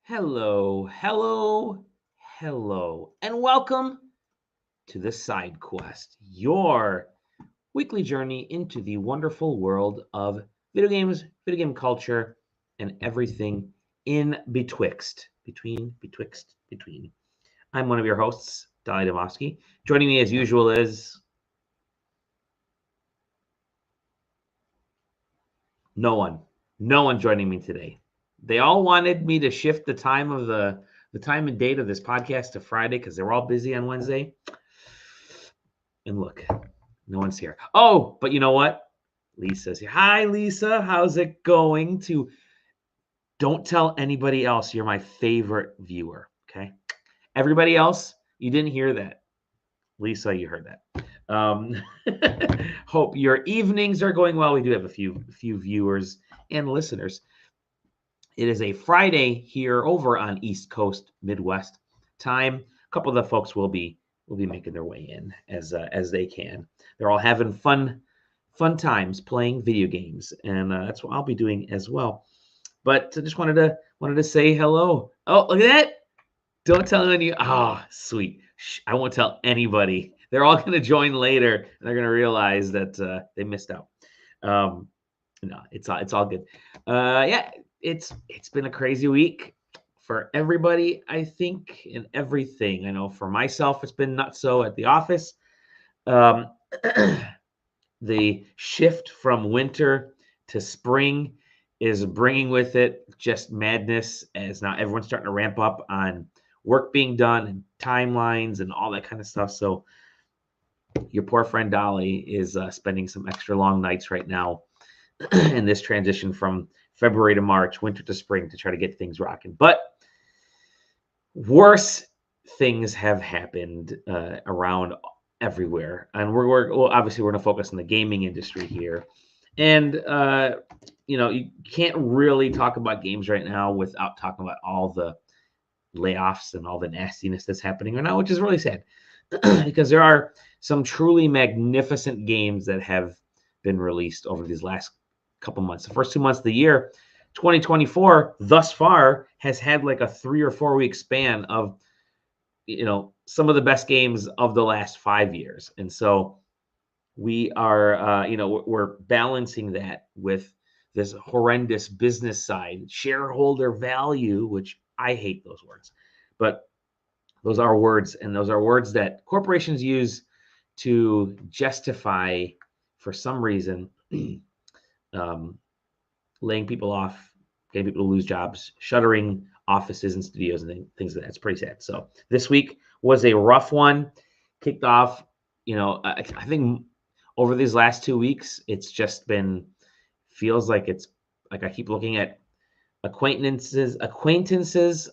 Hello, hello, hello, and welcome to the SideQuest, your weekly journey into the wonderful world of video games, video game culture, and everything in between. I'm one of your hosts, Dali Demovsky. Joining me as usual is no one. No one joining me today. They all wanted me to shift the time of the time and date of this podcast to Friday because they were all busy on Wednesday. And look, no one's here. Oh, but you know what? Lisa's here. Hi, Lisa. How's it going? Don't tell anybody else you're my favorite viewer. Okay. Everybody else, you didn't hear that. Lisa, you heard that. Hope your evenings are going well. We do have a few viewers and listeners. It is a Friday here over on East Coast Midwest time. A couple of the folks will be making their way in as they can. They're all having fun times playing video games, and that's what I'll be doing as well. But I just wanted to say hello. Oh, look at that! Don't tell anyone. Sweet. Shh, I won't tell anybody. They're all going to join later, and they're going to realize that they missed out. No, it's all good. Yeah, it's been a crazy week for everybody, I think, and everything. I know for myself, it's been not so at the office. The shift from winter to spring is bringing with it just madness, as now everyone's starting to ramp up on work being done and timelines and all that kind of stuff. So your poor friend Dolly is spending some extra long nights right now in this transition from February to March, winter to spring, to try to get things rocking. But worse things have happened around everywhere, and we're obviously we're going to focus on the gaming industry here. And you can't really talk about games right now without talking about all the layoffs and all the nastiness that's happening right now, which is really sad because there are some truly magnificent games that have been released over these last couple months. The first 2 months of the year, 2024, thus far, has had like a 3 or 4 week span of some of the best games of the last 5 years. And so we are we're balancing that with this horrendous business side, shareholder value, which I hate those words, but those are words, and those are words that corporations use to justify, for some reason, laying people off, getting people to lose jobs, shuttering offices and studios and things like that. It's pretty sad. So this week was a rough one. Kicked off, I think over these last 2 weeks, it's just feels like it's like I keep looking at acquaintances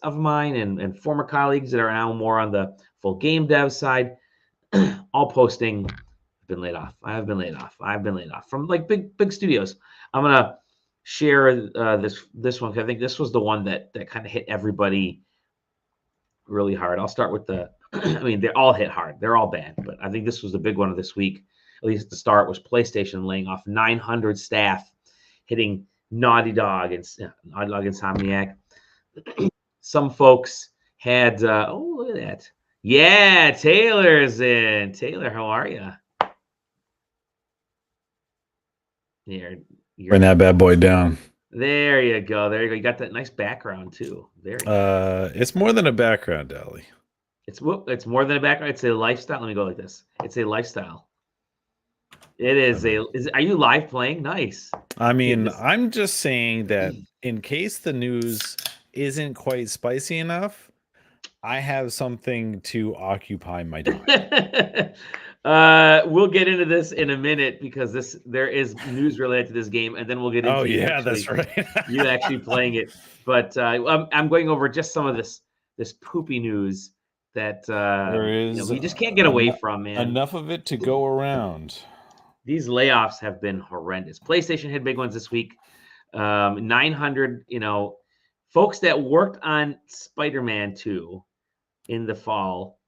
of mine and former colleagues that are now more on the full game dev side, all posting, I've been laid off from like big studios. I'm gonna share this one, because I think this was the one that kind of hit everybody really hard. I'll start with I mean, they all hit hard. They're all bad, but I think this was the big one of this week, at least at the start, was PlayStation laying off 900 staff, hitting Naughty Dog and Insomniac. Some folks had, look at that. Yeah, Taylor's in. Taylor, how are you? Bring that bad boy down. There you go. You got that nice background too. It's more than a background, Ellie. It's more than a background. It's a lifestyle. Let me go like this. It's a lifestyle. It is are you live playing? Nice. I mean, I'm just saying that in case the news isn't quite spicy enough, I have something to occupy my time. We'll get into this in a minute, because there is news related to this game, and then we'll get into that's right. you actually playing it. But I'm going over just some of this poopy news that we just can't get away from, man. Enough of it to go around. These layoffs have been horrendous. PlayStation had big ones this week. 900, folks that worked on Spider-Man 2 in the fall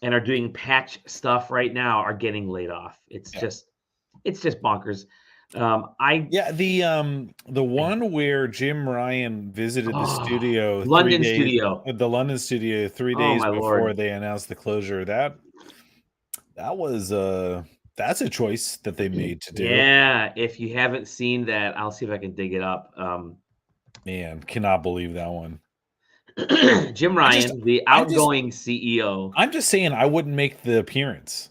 and are doing patch stuff right now are getting laid off. It's just bonkers. The one where Jim Ryan visited the studio London 3 days, studio, the London studio 3 Oh, days my before Lord. they announced the closure. That was that's a choice that they made to do. Yeah, if you haven't seen that, I'll see if I can dig it up. Man, cannot believe that one. Jim Ryan, the outgoing CEO. I'm just saying I wouldn't make the appearance.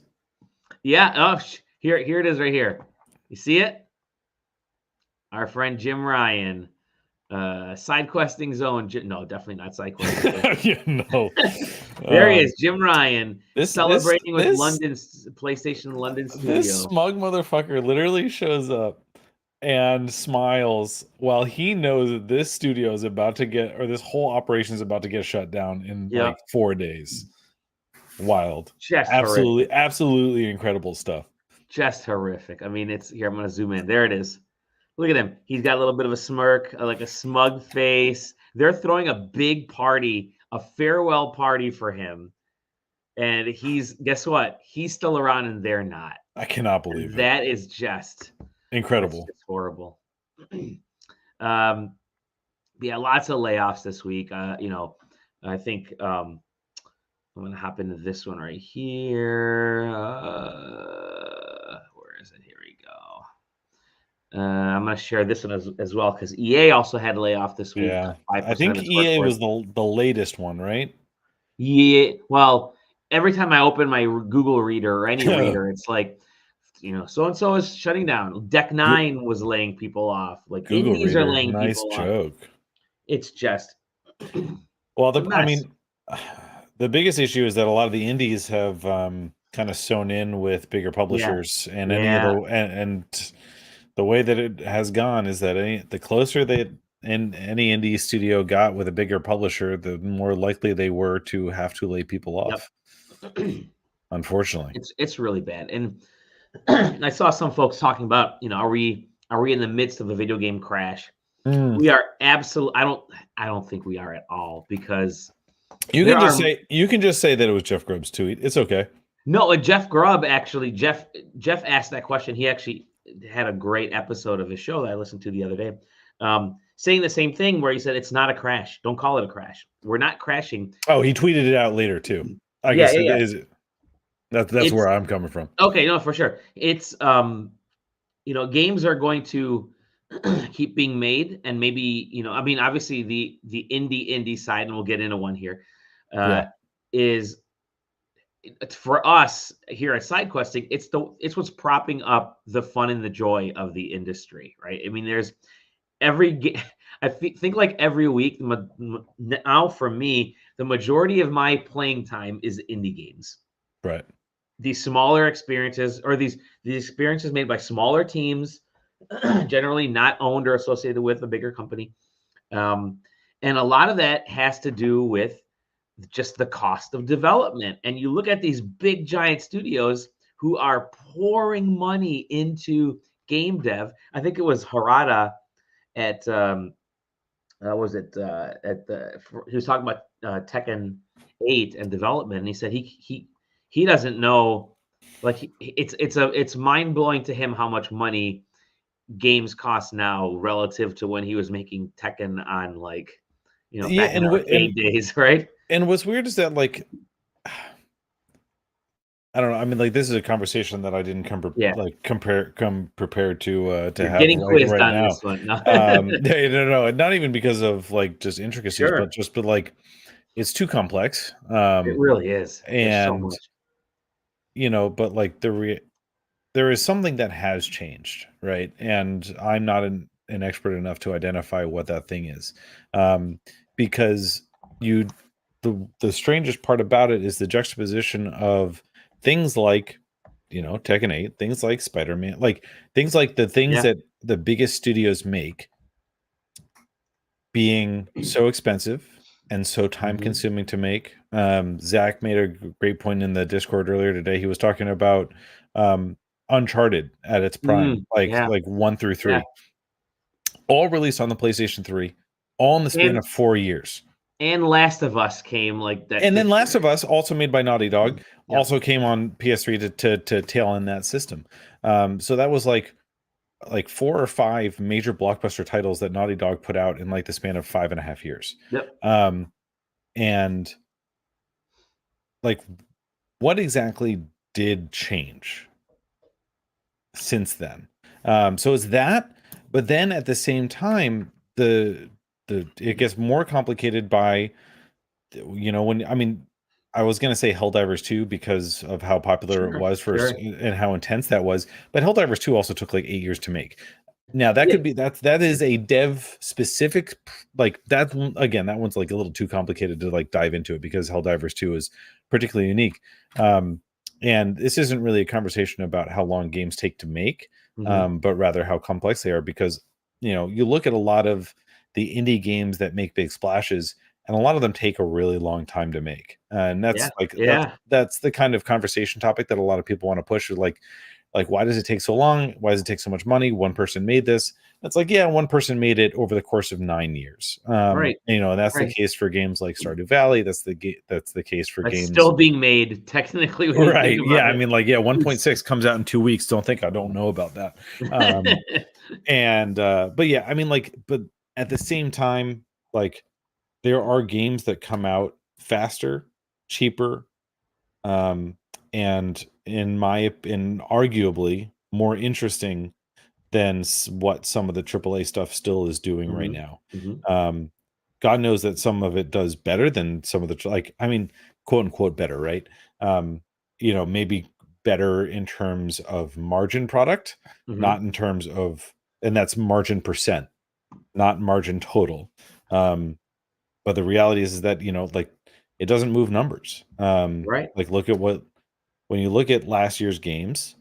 Yeah. Oh, here it is right here. You see it? Our friend Jim Ryan, SideQuesting Zone. No, definitely not SideQuesting. Yeah, no. There he is, Jim Ryan, celebrating with this PlayStation London studio. This smug motherfucker literally shows up and smiles while he knows that this studio is about to get, or this whole operation is about to get shut down in like 4 days. Wild. Just absolutely incredible stuff. Just horrific. I mean, it's here. I'm going to zoom in. There it is. Look at him. He's got a little bit of a smirk, like a smug face. They're throwing a big party, a farewell party for him. And guess what? He's still around and they're not. I cannot believe that is just incredible. It's horrible. Yeah, lots of layoffs this week. I think I'm going to hop into this one right here. Where is it? Here we go. I'm going to share this one as well because EA also had a layoff this week. Yeah, I think EA was the latest one, right? Yeah. Well, every time I open my Google Reader or any reader, it's like, so and so is shutting down. Deck 9 was laying people off. Like Google indies Reader, are laying people joke. off. It's just well, I mean, the biggest issue is that a lot of the indies have kind of sewn in with bigger publishers, and and the way that it has gone is that the closer that any indie studio got with a bigger publisher, the more likely they were to have to lay people off. Yep. Unfortunately, it's really bad. And I saw some folks talking about, are we in the midst of a video game crash? We are absolutely. I don't think we are at all, because you can just say that it was Jeff Grubb's tweet. It's okay. No, Jeff Grubb actually. Jeff asked that question. He actually had a great episode of his show that I listened to the other day, saying the same thing, where he said it's not a crash. Don't call it a crash. We're not crashing. Oh, he tweeted it out later too. I guess it is. That's where I'm coming from. Okay, no, for sure. It's games are going to keep being made, and maybe I mean, obviously the indie side, and we'll get into one here, is for us here at SideQuesting. It's what's propping up the fun and the joy of the industry, right? I mean, there's I think like every week now for me, the majority of my playing time is indie games. Right. These smaller experiences, or these experiences made by smaller teams, generally not owned or associated with a bigger company. And a lot of that has to do with just the cost of development. And you look at these big giant studios who are pouring money into game dev. I think it was Harada at he was talking about Tekken 8 and development, and he said he doesn't know, like it's mind-blowing to him how much money games cost now relative to when he was making Tekken on, like, back in the arcade days, right? And what's weird is that, like, I don't know. I mean, like, this is a conversation that I didn't come prepared to have getting quizzed on now. This one. No, not even because of like just intricacies, but like it's too complex. It really is, and so but like there is something that has changed, right? And I'm not an expert enough to identify what that thing is, because the strangest part about it is the juxtaposition of things like, Tekken 8, things like Spider-Man, like things like the things that the biggest studios make being so expensive and so time consuming to make. Zach made a great point in the Discord earlier today. He was talking about Uncharted at its prime, like 1 through 3, all released on the PlayStation 3, all in the span of 4 years. And Last of Us came like that. And then Last of Us, also made by Naughty Dog, also came on PS3 to tail in that system. So that was like like 4 or 5 major blockbuster titles that Naughty Dog put out in like the span of 5.5 years. Yep. And like, what exactly did change since then? So it's that, but then at the same time, it gets more complicated by, when I was gonna say Helldivers 2 because of how popular it was Sure. and how intense that was, but Helldivers 2 also took like 8 years to make. Now that could be that is a dev specific, like that again, that one's like a little too complicated to like dive into it because Helldivers 2 is particularly unique. And this isn't really a conversation about how long games take to make, but rather how complex they are, because you look at a lot of the indie games that make big splashes, and a lot of them take a really long time to make. And that's that's the kind of conversation topic that a lot of people want to push. Like, why does it take so long? Why does it take so much money? One person made this. It's like, yeah, one person made it over the course of 9 years. Right. And that's the case for games like Stardew Valley. That's the case for games still being made technically. Right. Yeah. I mean, like, 1.6 comes out in 2 weeks. Don't think I don't know about that. But yeah, I mean, like, but at the same time, like, there are games that come out faster, cheaper, and in arguably more interesting than what some of the AAA stuff still is doing right now. God knows that some of it does better than some of the quote unquote better, right? Maybe better in terms of margin product, not in terms of, and that's margin percent, not margin total. But the reality is that like, it doesn't move numbers. Right. Like, when you look at last year's games,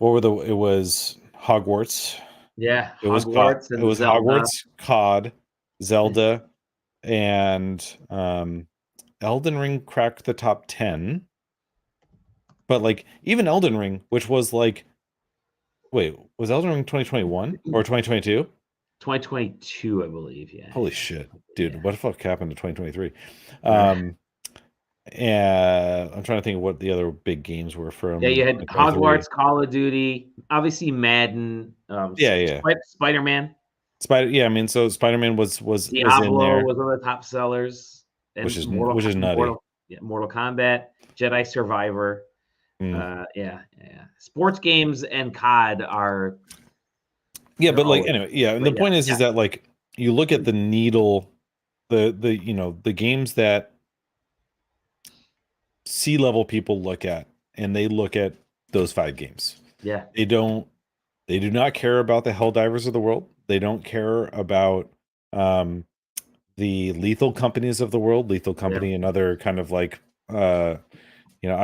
it was Hogwarts. Yeah, It was Hogwarts, COD, Zelda, and Elden Ring cracked the top 10. But like, even Elden Ring, which was like, wait, was Elden Ring 2021 or 2022? 2022, I believe. Yeah. Holy shit, dude! What the fuck happened to 2023? And I'm trying to think of what the other big games were from. Yeah, you had Hogwarts, Call of Duty, obviously Madden. Spider-Man. Yeah, I mean, so Spider-Man was Diablo in there. was one of the top sellers, and which is nutty. Mortal Kombat, Jedi Survivor. Sports games and COD are. Yeah, but like, anyway, yeah, and the point is that, like, you look at the needle, the games that C-level people look at, and they look at those 5 games. Yeah. They do not care about the Helldivers of the world. They don't care about the Lethal Companies of the world, Lethal Company, and other kind of like I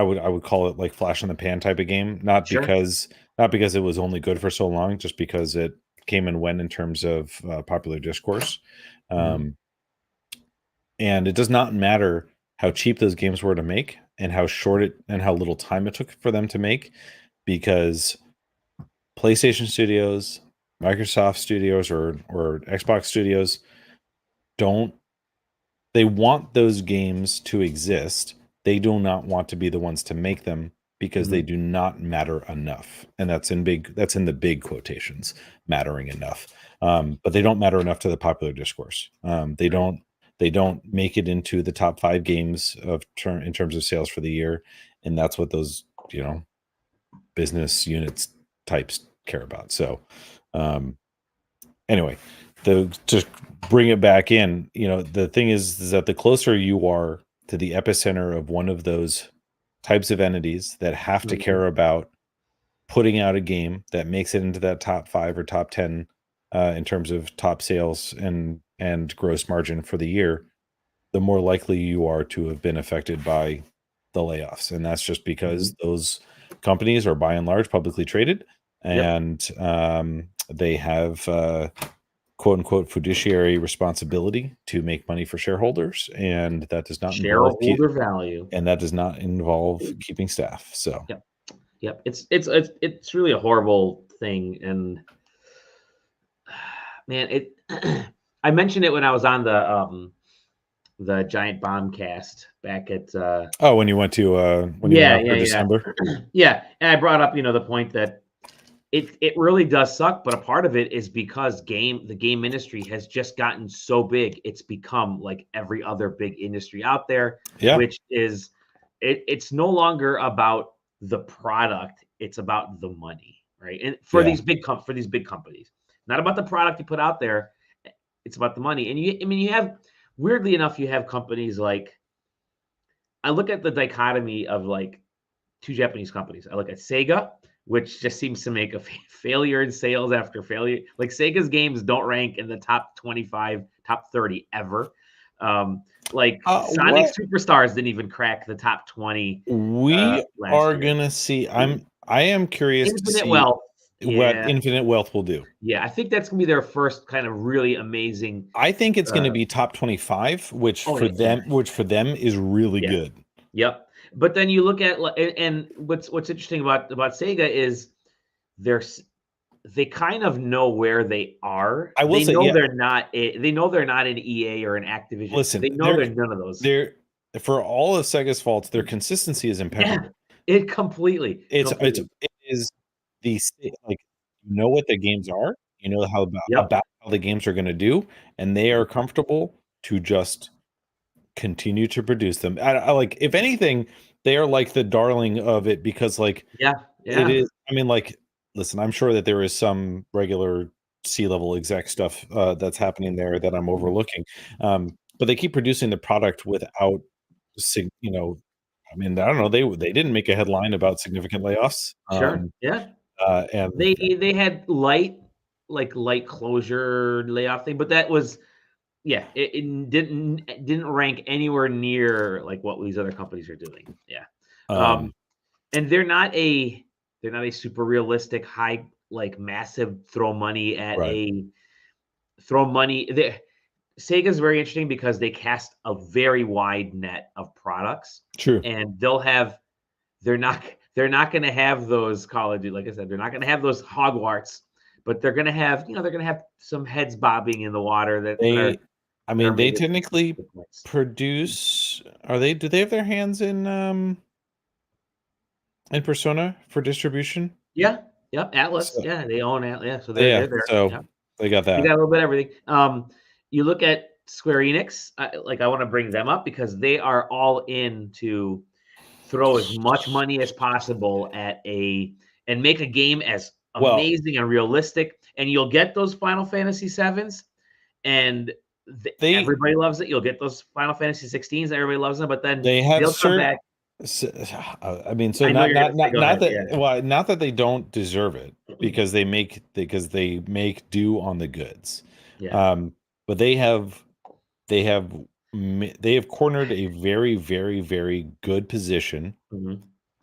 would call it like flash in the pan type of game, not because it was only good for so long, just because it came and went in terms of popular discourse. And it does not matter how cheap those games were to make and how little time it took for them to make, because PlayStation Studios, Microsoft Studios, or Xbox Studios they want those games to exist. They do not want to be the ones to make them, because they do not matter enough. And that's in the big quotations, mattering enough. But they don't matter enough to the popular discourse. They don't make it into the top 5 games in terms of sales for the year. And that's what those, business units types care about. So, anyway, to bring it back in, the thing is that the closer you are to the epicenter of one of those types of entities that have to care about putting out a game that makes it into that top 5 or top 10 in terms of top sales and gross margin for the year, the more likely you are to have been affected by the layoffs. And that's just because those companies are by and large publicly traded, and they have quote unquote fiduciary responsibility to make money for shareholders, and that does not involve value, and that does not involve keeping staff. So it's really a horrible thing. And man, I mentioned it when I was on the Giant Bomb cast back at when you went to December. Yeah, and I brought up the point that it really does suck, but a part of it is because the game industry has just gotten so big. It's become like every other big industry out there, Yeah. which is it's no longer about the product, it's about the money, right? And for Yeah. these big companies, not about the product you put out there, it's about the money. And you have, weirdly enough, you have companies like, I look at the dichotomy of like two Japanese companies. I look at Sega, which just seems to make a failure in sales after failure. Like Sega's games don't rank in the top 25, top 30 ever. Like Sonic What Superstars didn't even crack the top 20 we last are year. gonna see, I am curious to Infinite see Wealth. what Yeah. Infinite Wealth will do. Yeah. I think that's going to be their first kind of really amazing. I think it's going to Uh, be top 25, oh, yeah. which for them is really Yeah. good. Yep. But then you look at, and what's interesting about Sega is they kind of know where they are. I will They say, know yeah, they know they're not an EA or an Activision. listen, They know they're none of those. they're for all of Sega's faults, their consistency is Yeah, impeccable. it completely. It is like, you know what the games are, you know Yep. about how the games are going to do, and they are comfortable to just continue to produce them. I like, if anything, they are like the darling of it, because like Yeah. it Yeah. is. I mean, like, listen, I'm sure that there is some regular C-level exec stuff that's happening there that I'm overlooking, but they keep producing the product without, you know, I mean, I don't know. They didn't make a headline about significant layoffs, Sure. Yeah. and They had light closure layoff thing, but that was, yeah, it didn't rank anywhere near like what these other companies are doing. Yeah. um, And they're not a super realistic high, like massive throw money at right, Sega's very interesting because they cast a very wide net of products, true. and they're not going to have those Call of Duty, like I said, they're not going to have those Hogwarts, but they're going to have, they're going to have some heads bobbing in the water They, I that are mean, they making technically points. produce. Do they have their hands in Persona for distribution? Yeah. Yep. Atlas. So Yeah. They own Atlas. Yeah. So yeah, they're there. so Yeah. they got They got that. a little bit of everything. You look at Square Enix, I want to bring them up because they are all in to throw as much money as possible and make a game as Well, amazing and realistic. And you'll get those Final Fantasy sevens, and they everybody loves it. You'll get those Final Fantasy 16s, everybody loves them. But then they have they'll come certain. back. I mean, so I know you're going to say, go not ahead. that, Yeah. well, not that they don't deserve it, because they make do on the goods, Yeah. but they have they have cornered a very, very, very good position, Mhm.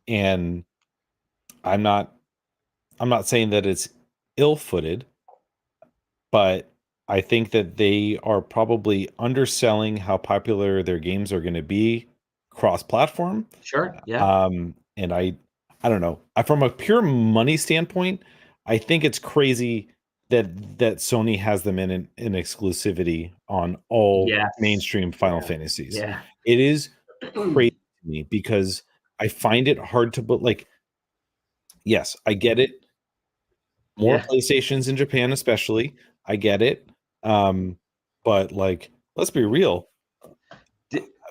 and I'm not saying that it's ill-footed, but I think that they are probably underselling how popular their games are going to be cross-platform. Sure. Yeah. And I don't know. From a pure money standpoint, I think it's crazy that Sony has them in exclusivity on all Yes. mainstream Final Yeah. Fantasies. Yeah. It is crazy to me, because I find it hard to, but like, yes, I get it. More Yeah. PlayStations in Japan, especially. I get it. But like, let's be real.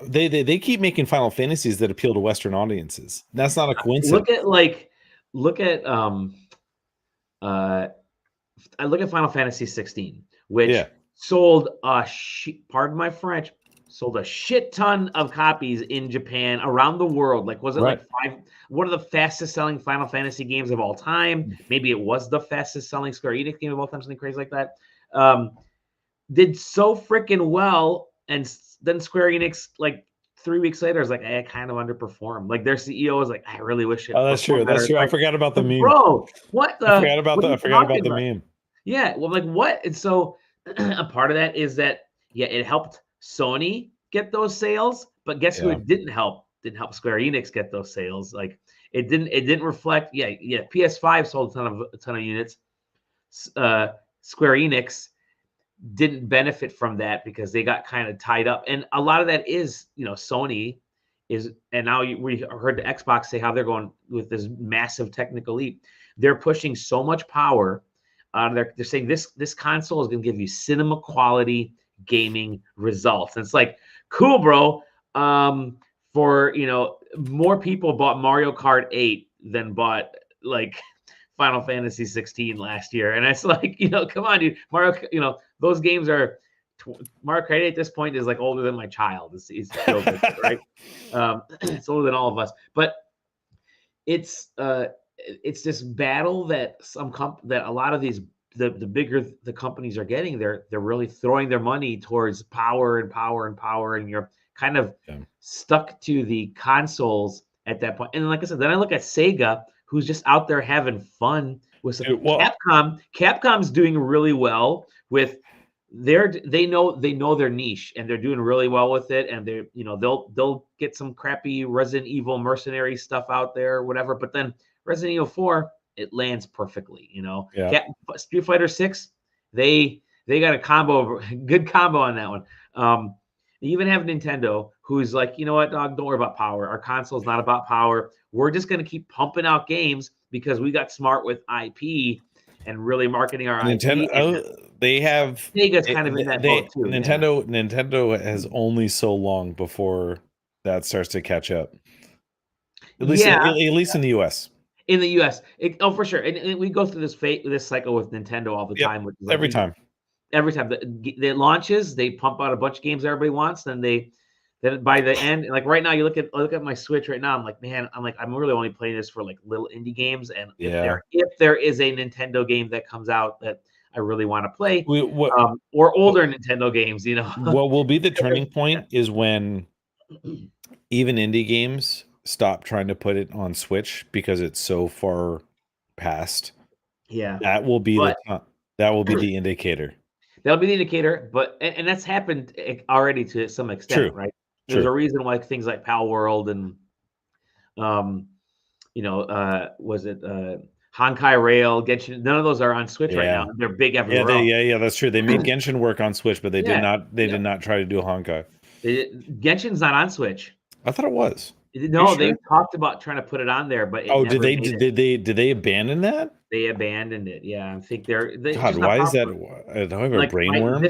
They keep making Final Fantasies that appeal to Western audiences. That's not a coincidence. Look at uh I look at Final Fantasy 16, which Yeah, sold pardon my French, sold a shit ton of copies in Japan, around the world. Like, was it right. like one of the fastest selling Final Fantasy games of all time? Maybe it was the fastest selling Square Enix game of all time, something crazy like that. Did so freaking well, and then Square Enix, like 3 weeks later, is like, I kind of underperformed. Like, their CEO was like, I really wish it Oh, that's true. performed That's better. true. It's I like, forgot about the meme. bro, what the? What are I you forgot about talking the about? meme. Yeah, well, like what? And so a part of that is that, yeah, it helped Sony get those sales, but guess who Yeah. it didn't help? Didn't help Square Enix get those sales. Like, it didn't reflect. Yeah, yeah. PS5 sold a ton of units. Square Enix didn't benefit from that because they got kind of tied up, and a lot of that is, Sony is, and now we heard the Xbox say how they're going with this massive technical leap. they're pushing so much power. They're saying this console is going to give you cinema quality gaming results. And it's like, cool, bro. For more people bought Mario Kart 8 than bought like Final Fantasy 16 last year, and it's like, come on, dude. Mario, those games are Mario Kart 8 at this point is like older than my child. It feels like it, right? It's older than all of us, but it's this battle that that a lot of these the bigger the companies are getting, they're really throwing their money towards power and power and power, and you're kind of stuck to the consoles at that point. And like I said, then I look at Sega, who's just out there having fun with some Capcom. Capcom's doing really well with they know their niche, and they're doing really well with it, and they'll get some crappy Resident Evil mercenary stuff out there or whatever, but then Resident Evil 4, it lands perfectly. Street Fighter 6, they got a good combo on that one. You even have Nintendo, who's like, you know what, dog, don't worry about power. Our console's not about power. We're just going to keep pumping out games because we got smart with IP and really marketing our Nintendo, IP. They have Sega's kind of in that boat too. Nintendo has only so long before that starts to catch up. At least in the US. In the US, for sure. And we go through this cycle with Nintendo all the time. Which is like, every time the launches, they pump out a bunch of games everybody wants. Then by the end, like right now, look at my Switch right now. I'm like, man, I'm really only playing this for like little indie games. And if there is a Nintendo game that comes out that I really want to play, or older Nintendo games, what will be the turning point is when even indie games stop trying to put it on Switch because it's so far past. Yeah, that will be the indicator. That'll be the indicator, but and that's happened already to some extent, right? There's a reason why things like Pal World and was it Honkai Rail, Genshin? None of those are on Switch right now. They're big everywhere. Yeah, that's true. They made Genshin work on Switch, but they did not. They did not try to do Honkai. Genshin's not on Switch. I thought it was. No, they talked about trying to put it on there, but did they abandon that? They abandoned it. Yeah, I think they're God, why is that? I don't have a brain worm.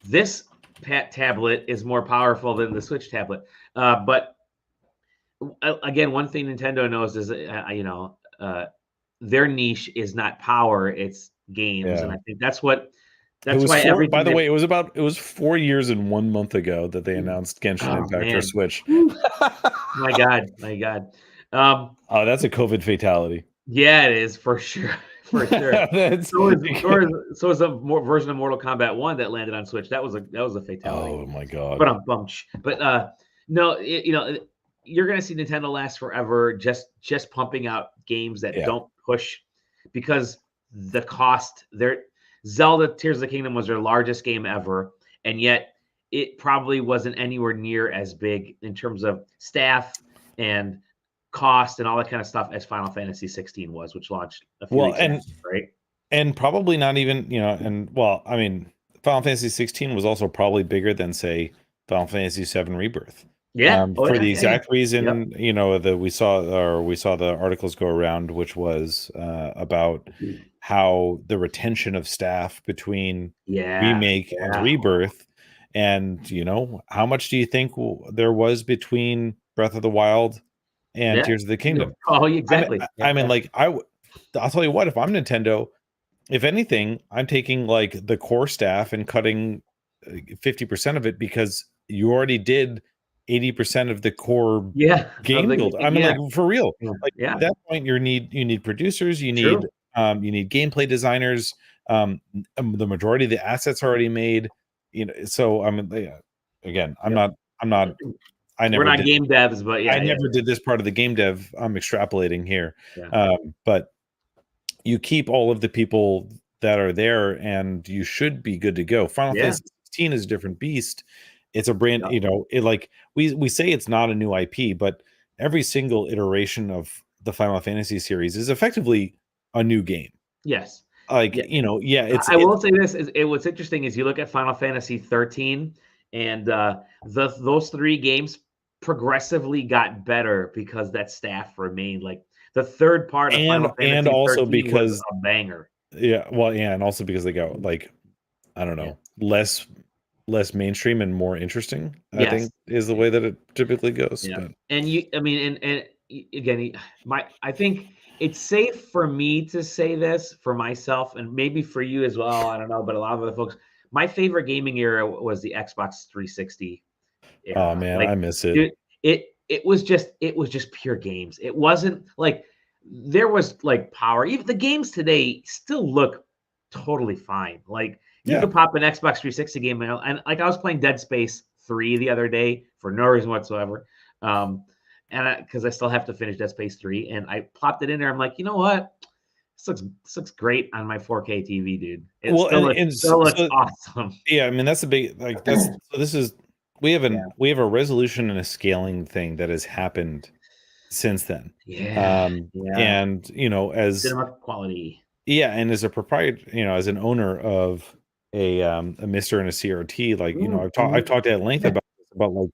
This tablet is more powerful than the Switch tablet. But again, one thing Nintendo knows is their niche is not power, it's games, and I think that's why everything. By the way, it was 4 years and 1 month ago that they announced Genshin Impact for Switch. My God. That's a COVID fatality. Yeah, it is for sure. For sure. So is a version of Mortal Kombat 1 that landed on Switch. That was a fatality. Oh my God. But no, you're gonna see Nintendo last forever, just pumping out games that don't push, because the cost. Zelda Tears of the Kingdom was their largest game ever, and yet it probably wasn't anywhere near as big in terms of staff and cost and all that kind of stuff as Final Fantasy 16 was, which launched a few weeks after, right? And probably not even, Final Fantasy 16 was also probably bigger than, say, Final Fantasy 7 Rebirth. For the exact reason, that we saw the articles go around, which was about how the retention of staff between Remake and Rebirth, and how much do you think there was between Breath of the Wild and Tears of the Kingdom? Oh, exactly. I'll tell you what, if I'm Nintendo, if anything, I'm taking like the core staff and cutting 50% of it, because you already did 80% of the core game build. For real. At that point, you need producers, you need gameplay designers. The majority of the assets are already made. So again, I'm not. We're not game devs, but I never did this part of the game dev. I'm extrapolating here, but you keep all of the people that are there, and you should be good to go. Final Fantasy 16 is a different beast. It's a brand, we say it's not a new IP, but every single iteration of the Final Fantasy series is effectively a new game. Yes. I will say this: what's interesting is you look at Final Fantasy 13, and those three games progressively got better because that staff remained. Like The third part of Final and Fantasy also 13 was because a banger. and also because they go like, I don't Yeah. know, less mainstream and more interesting, I Yes. think is the way that it typically goes. Yeah. But And I mean, again, I think it's safe for me to say this for myself and maybe for you as well. I don't know, but a lot of other folks, my favorite gaming era was the Xbox 360 oh era. man, Like, I miss it. dude, it was just pure games. It wasn't like there was like power. Even the games today still look totally fine. Like you Yeah. could pop an Xbox 360 game and like I was playing Dead Space 3 the other day for no reason whatsoever. Um, and because I still have to finish Dead Space 3, and I popped it in there. I'm like, you know what? This looks great on my 4K TV, dude. It Well, still looks so awesome. yeah, I mean that's a big like that's so this is Yeah. we have a resolution and a scaling thing that has happened since then. Yeah. Yeah. And as Cinema quality. and as a proprietor, as an owner of a Mister and a CRT, like, I've Mhm. talked at length about this, about like,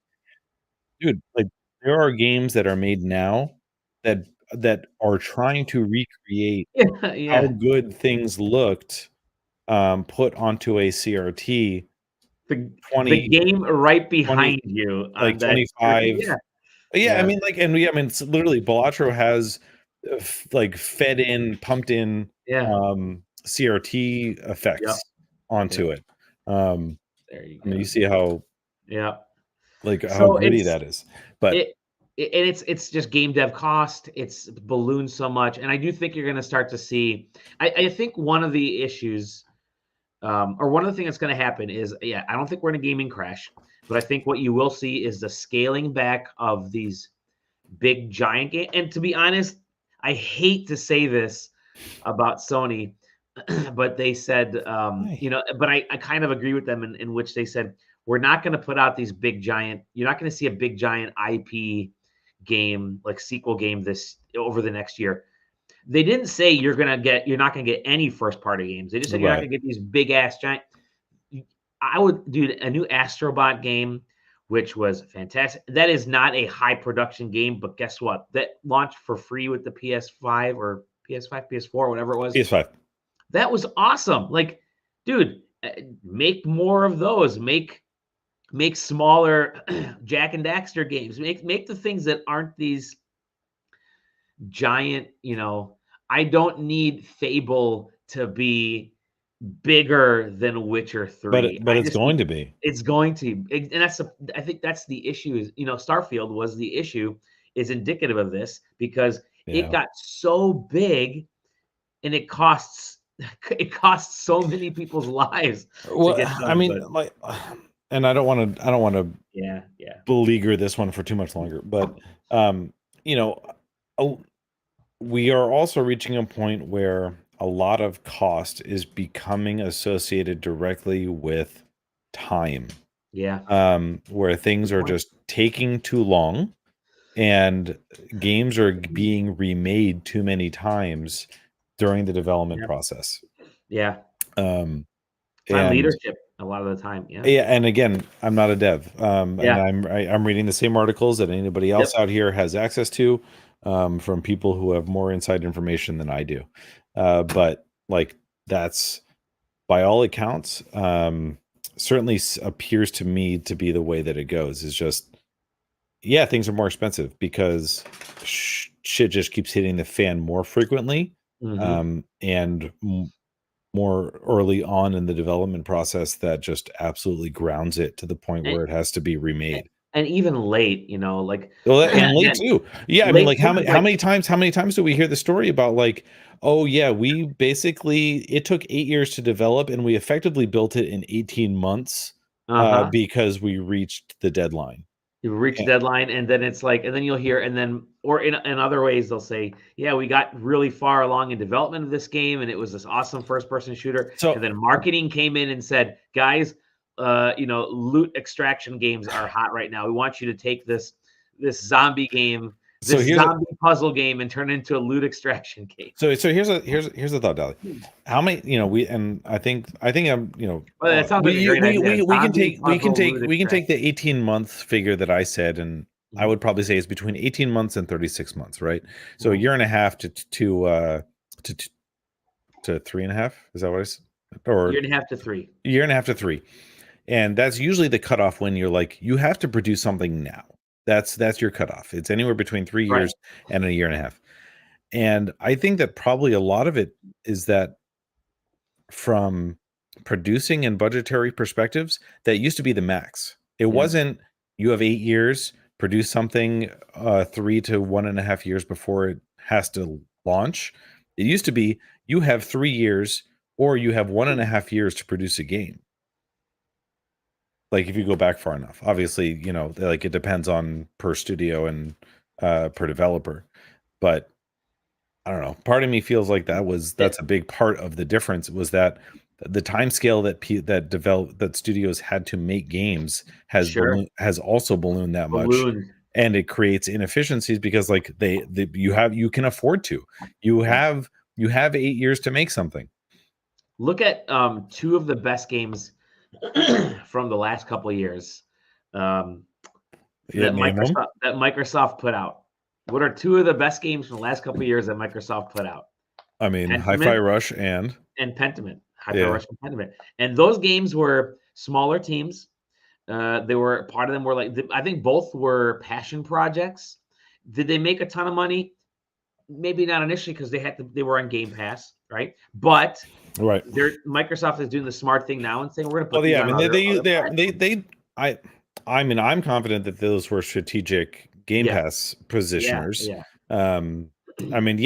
dude, like there are games that are made now that are trying to recreate Yeah, how yeah. good things looked put onto a CRT The 20 game right 20 behind you like on that 25. yeah, Yeah, I yeah, mean, like, and yeah, I mean, it's literally Balatro has like fed in, pumped in yeah. CRT Yep, effects yep. onto it. Um, There you I mean, you go. see how Yeah. like how So gritty that is. But it and it's just game dev cost. It's ballooned so much, and I do think you're gonna start to see I think one of the issues, or one of the things that's gonna happen is, yeah, I don't think we're in a gaming crash, but I think what you will see is the scaling back of these big giant game. And to be honest, I hate to say this about Sony, but they said, hey, but I kind of agree with them in which they said, we're not going to put out these big giant, you're not going to see a big giant IP game, like sequel game this over the next year. They didn't say you're not going to get any first party games. They just said you're not right. going to get these big ass giant. I would do a new Astrobot game, which was fantastic. That is not a high production game, but guess what? That launched for free with the PS5 or PS5, PS4, whatever it was. PS5. That was awesome. Like, dude, make more of those. Make smaller Jack and Daxter games. Make the things that aren't these giant. I don't need Fable to be bigger than Witcher 3. But it's going to be. It's going to, and I think that's the issue is, Starfield was the issue, is indicative of this because it Yeah. got so big and it costs so many people's lives to Well, get I done. mean, But like, and I don't want to yeah, yeah. beleaguer this one for too much longer, but um, you know, a- we are also reaching a point where a lot of cost is becoming associated directly with time, Yeah. where things Good are point. just taking too long and games are being remade too many times during the development Yeah. process. Yeah. Um, It's on and leadership a lot of the time. Yeah. yeah, and again, I'm not a dev, and Yeah. I'm reading the same articles that anybody Yep. else out here has access to, from people who have more inside information than I do. But like that's by all accounts, certainly appears to me to be the way that it goes. Is just yeah, things are more expensive because shit just keeps hitting the fan more frequently, Hmm. and more early on in the development process that just absolutely grounds it to the point And, where it has to be remade. and even late, like Well, and late again, too. Yeah, I mean, late like too, 'cause, like, how many times do we hear the story about like, oh yeah, we basically it took 8 years to develop and we effectively built it in 18 months uh-huh. because we reached the deadline. You reach a Yeah. deadline, and then it's like, and then you'll hear, and then, or in other ways, they'll say, "Yeah, we got really far along in development of this game, and it was this awesome first-person shooter." And So then marketing came in and said, "Guys, loot extraction games are hot right now. We want you to take this zombie game, so this here's a zombie puzzle game, and turn it into a loot extraction game." so here's a thought, Dolly. How many, we and I think I'm, Well, that sounds like a great idea. we can Zombie take puzzle loot we can take the extraction. 18-month figure that I said and I would probably say is between 18 months and 36 months, right? So a Mhm. year and a half to 3.5. Is that what I said? Or Year and a half to 3. a year and a half to 3. And that's usually the cutoff when you're like, you have to produce something now. That's your cutoff. It's anywhere between 3 Right. years and a year and a half. And I think that probably a lot of it is that from producing and budgetary perspectives, that used to be the max. It Yeah. wasn't you have 8 years, produce something 3 to 1.5 years before it has to launch. It used to be you have 3 years or you have 1.5 years to produce a game. Like if you go back far enough. Obviously, like it depends on per studio and per developer. But I don't know. Part of me feels like that's a big part of the difference was that the time scale that studios had to make games Sure. has also ballooned that much, Balloon. and it creates inefficiencies because like you can afford to. You Yeah. have 8 years to make something. Look at two of the best games from the last couple of years Yeah, name them. that Microsoft put out. What are two of the best games from the last couple of years that Microsoft put out? I mean, Hi-Fi Pentiment Rush and and Pentiment. Hyper yeah. Rush and Pentiment. And those games were smaller teams. They were part of them were like I think both were passion projects. Did they make a ton of money? Maybe not initially because they were on Game Pass, right? But Right. Microsoft is doing the smart thing now and saying we're going to put Well, these yeah, I on mean, other platforms. I mean, I'm confident that those were strategic Game Yeah, Pass yeah, positioners. yeah. I mean,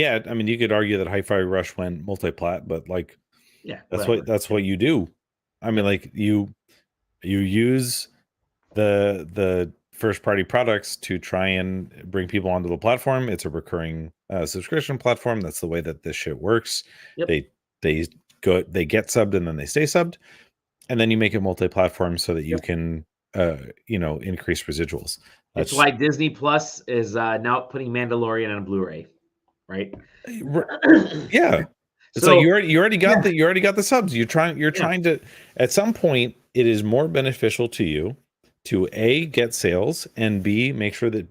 you could argue that Hi-Fi Rush went multi-plat, but like Yeah, that's whatever. what you do. I mean, like you use the first party products to try and bring people onto the platform. It's a recurring subscription platform. That's the way that this shit works. Yep. They they get subbed and then they stay subbed, and then you make it multi-platform so that you Yep. can increase residuals. It's That's why Disney Plus is now putting Mandalorian on Blu-ray, right? yeah. It's like So you already got yeah, the subs. You're yeah, trying to at some point it is more beneficial to you to A, get sales, and B, make sure that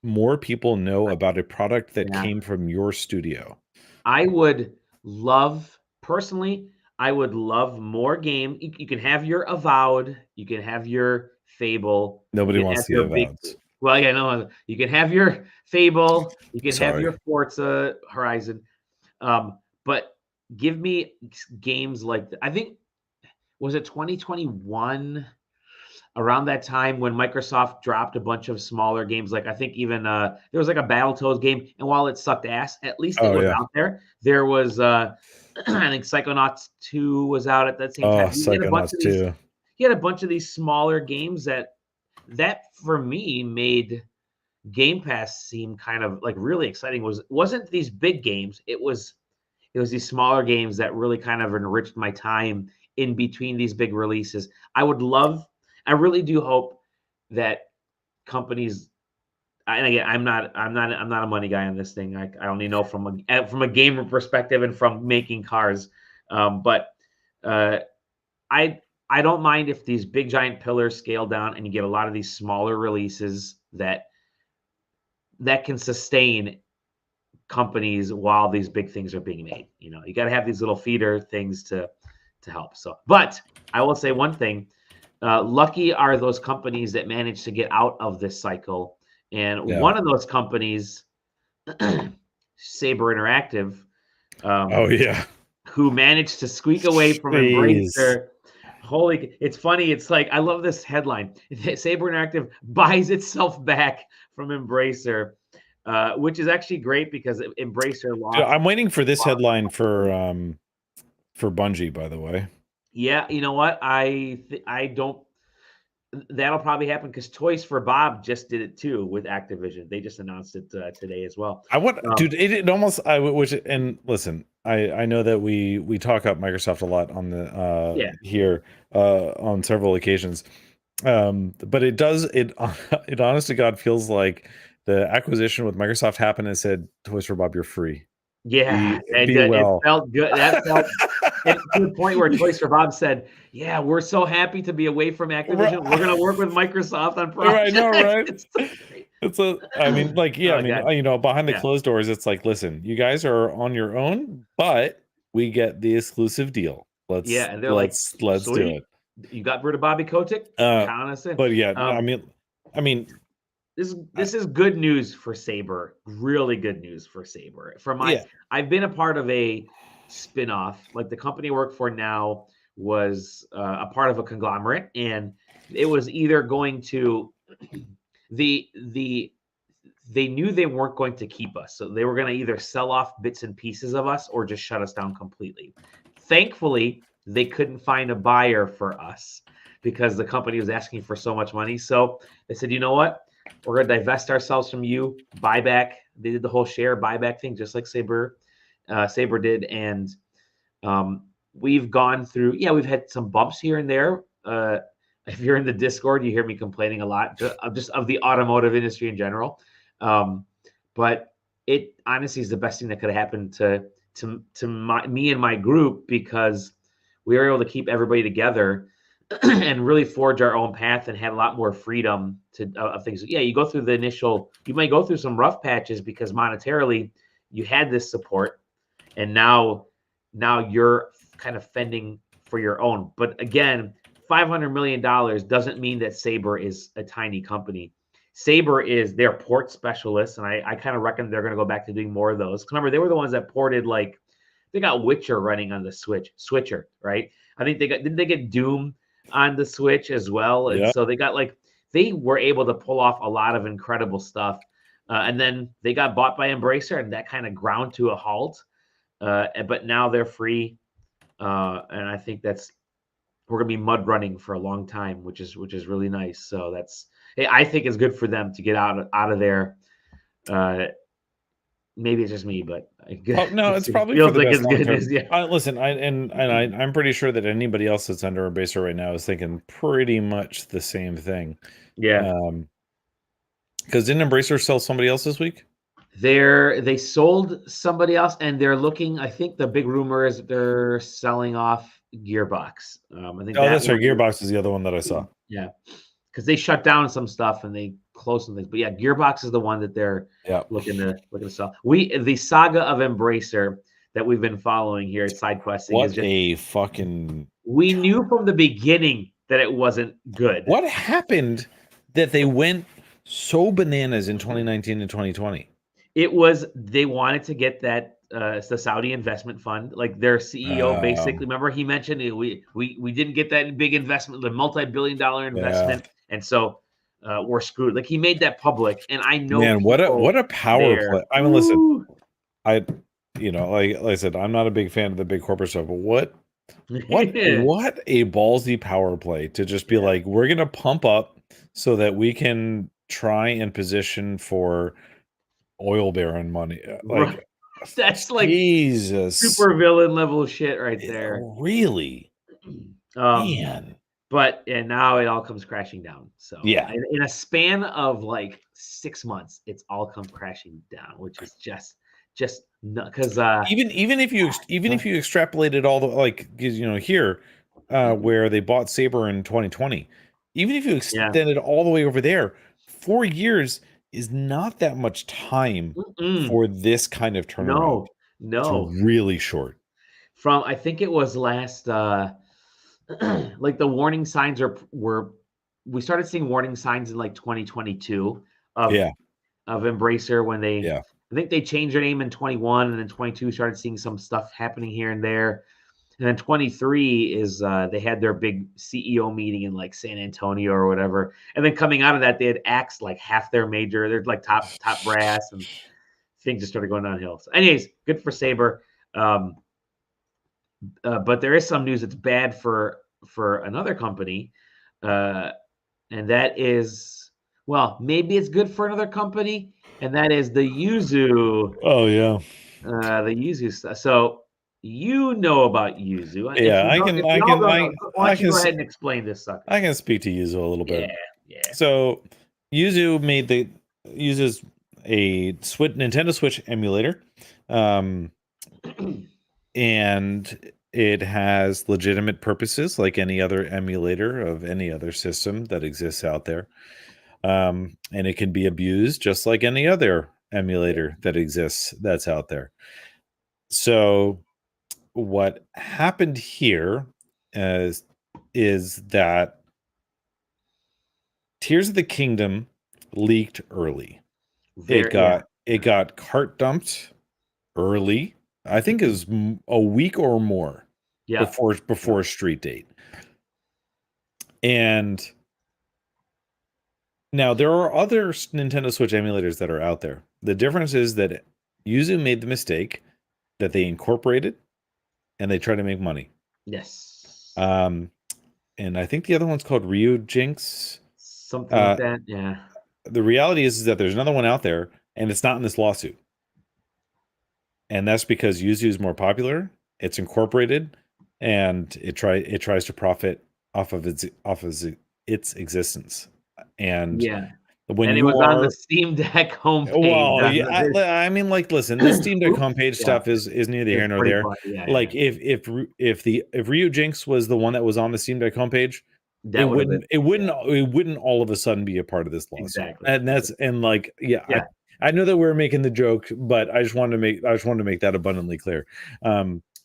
more people know about a product that yeah. came from your studio. I would love personally. I would love more game. You can have your Avowed. You can have your Fable. You Nobody can have wants the your big. avoweds. Well, yeah, no. You can have your Fable. You can have Sorry. your Forza Horizon. But give me games like I think was it 2021 around that time when Microsoft dropped a bunch of smaller games. Like I think even there was like a Battletoads game, and while it sucked ass, at least it Oh was yeah. out there. There was I think Psychonauts 2 was out at that same Oh, time. You had a bunch Psychonauts of these. 2. You had a bunch of these smaller games that for me made Game Pass seem kind of like really exciting. Wasn't these big games? It was these smaller games that really kind of enriched my time in between these big releases. I really do hope that companies, and again, I'm not a money guy on this thing. I only know from a gamer perspective and from making cars. But uh, I I don't mind if these big giant pillars scale down and you get a lot of these smaller releases that can sustain companies while these big things are being made. You got to have these little feeder things to help. So, but I will say one thing: lucky are those companies that manage to get out of this cycle. And Yeah. one of those companies, Saber Interactive, Oh um, yeah. who managed to squeak away from Jeez. Embracer. Holy, it's funny. It's like I love this headline. Saber Interactive buys itself back from Embracer, which is actually great because Embracer Dude, lost. I'm waiting for this headline for Bungie, by the way. Yeah, you know what? I don't. That'll probably happen because Toys for Bob just did it too with Activision. They just announced it today as well. I want, Um, dude. It almost. Which and listen, I know that we talk up Microsoft a lot on the yeah, here on several occasions. But it does it honest to God feels like the acquisition with Microsoft happened and said, Toys for Bob, you're free. yeah, Be it well. felt good. That felt and to the point where Toys for Bob said, "Yeah, we're so happy to be away from Right, Activision. We're going to work with Microsoft on right, no, projects." right. It's so great. I mean, like, yeah, Oh I mean, God. you know, behind the Yeah. closed doors, it's like, listen, you guys are on your own, but we get the exclusive deal. Yeah. And they're like, Let's do sweet. it. You got rid of Bobby Kotick? Uh, Count us in. but yeah, no, Um, I mean, I, this is good news for Saber. Really good news for Saber. yeah, I've been a part of a spin-off. Like the company I work for now was a part of a conglomerate, and it was either going to the they knew they weren't going to keep us. So they were going to either sell off bits and pieces of us or just shut us down completely. Thankfully, they couldn't find a buyer for us because the company was asking for so much money. So they said, you know what? We're going to divest ourselves from you, buyback. They did the whole share buyback thing, just like Saber did. And we've gone through, yeah, we've had some bumps here and there. If you're in the Discord, you hear me complaining a lot just of the automotive industry in general. But it honestly is the best thing that could have happened to me and my group because we were able to keep everybody together and really forge our own path and had a lot more freedom to of things. Yeah, you go through the initial, you might go through some rough patches because monetarily you had this support, and now you're kind of fending for your own. But again, $500 million doesn't mean that Saber is a tiny company. Saber is their port specialists, and I kind of reckon they're going to go back to doing more of those. Remember, they were the ones that ported, like, they got Witcher running on the Switcher, right? I think didn't they get Doom on the Switch as well? And yeah. so they were able to pull off a lot of incredible stuff. And then they got bought by Embracer, and that kind of ground to a halt. But now they're free, and I think we're gonna be mud running for a long time, which is really nice. So I think it's good for them to get out of there. Maybe it's just me, but Oh no, it's it probably for feels the like best it's long good term. news. Yeah, Listen, I'm pretty sure that anybody else that's under Embracer right now is thinking pretty much the same thing. yeah. Because didn't Embracer sell somebody else this week? They sold somebody else, and they're looking. I think the big rumor is they're selling off Gearbox. I think Oh, that that's right. one. Gearbox is the other one that I saw. Yeah, because they shut down some stuff and they closed some things. But yeah, Gearbox is the one that they're Yeah. looking to sell. The saga of Embracer that we've been following here at SideQuesting What is just a fucking. we knew from the beginning that it wasn't good. What happened that they went so bananas in 2019 and 2020? It was they wanted to get that the Saudi investment fund, like their CEO basically. Remember he mentioned we didn't get that big investment, the multi-billion-dollar Yeah. investment, and so we're screwed. Like he made that public, and I know Man, what a power there. play. I mean, listen, I like I said, I'm not a big fan of the big corporate stuff, but what Yeah. a ballsy power play to just be Yeah. like, we're gonna pump up so that we can try and position for oil baron money. Right. Like, That's like Jesus, super villain level shit right there. really, Um, man. but and now it all comes crashing down. So Yeah. in a span of like 6 months, it's all come crashing down, which is just because Even if you extrapolated all the like, 'cause, here, where they bought Saber in 2020, even if you yeah. extended all the way over there, 4 years is not that much time Mm-mm. for this kind of turnaround. No, It's no. really short. From I think it was last like the warning signs were we started seeing warning signs in like 2022 of Yeah, Embracer when yeah. I think they changed their name in 21 and then 22 started seeing some stuff happening here and there. And then 23 is they had their big CEO meeting in like San Antonio or whatever. And then coming out of that, they had axed like half their major. They're like top brass, and things just started going downhill. So, anyways, good for Saber. Um, but there is some news that's bad for another company, uh, and that is, well, maybe it's good for another company, and that is the Yuzu, Oh, yeah. the Yuzu stuff. So you know about Yuzu. If Yeah, you don't, if y'all don't know, why I don't you can go s ahead and explain this sucker? I can speak to Yuzu a little bit. Yeah, yeah. So, Yuzu uses a Nintendo Switch emulator, um, and it has legitimate purposes like any other emulator of any other system that exists out there. and it can be abused just like any other emulator that exists that's out there. So what happened here is that Tears of the Kingdom leaked early. It got cart dumped early. I think it was a week or more before street date. And now there are other Nintendo Switch emulators that are out there. The difference is that Yuzu made the mistake that they incorporated and they try to make money. Yes. And I think the other one's called Ryujinx. Something like that, yeah. The reality is that there's another one out there, and it's not in this lawsuit. And that's because Yuzu is more popular. It's incorporated, and it tries to profit off of its existence. And when it was on the Steam Deck homepage. Well, yeah, I mean, like, listen, the Steam Deck homepage stuff is neither here nor there. Like, if Ryujinx was the one that was on the Steam Deck homepage, it wouldn't all of a sudden be a part of this lawsuit. Exactly. And I know that we're making the joke, but I just wanted to make that abundantly clear.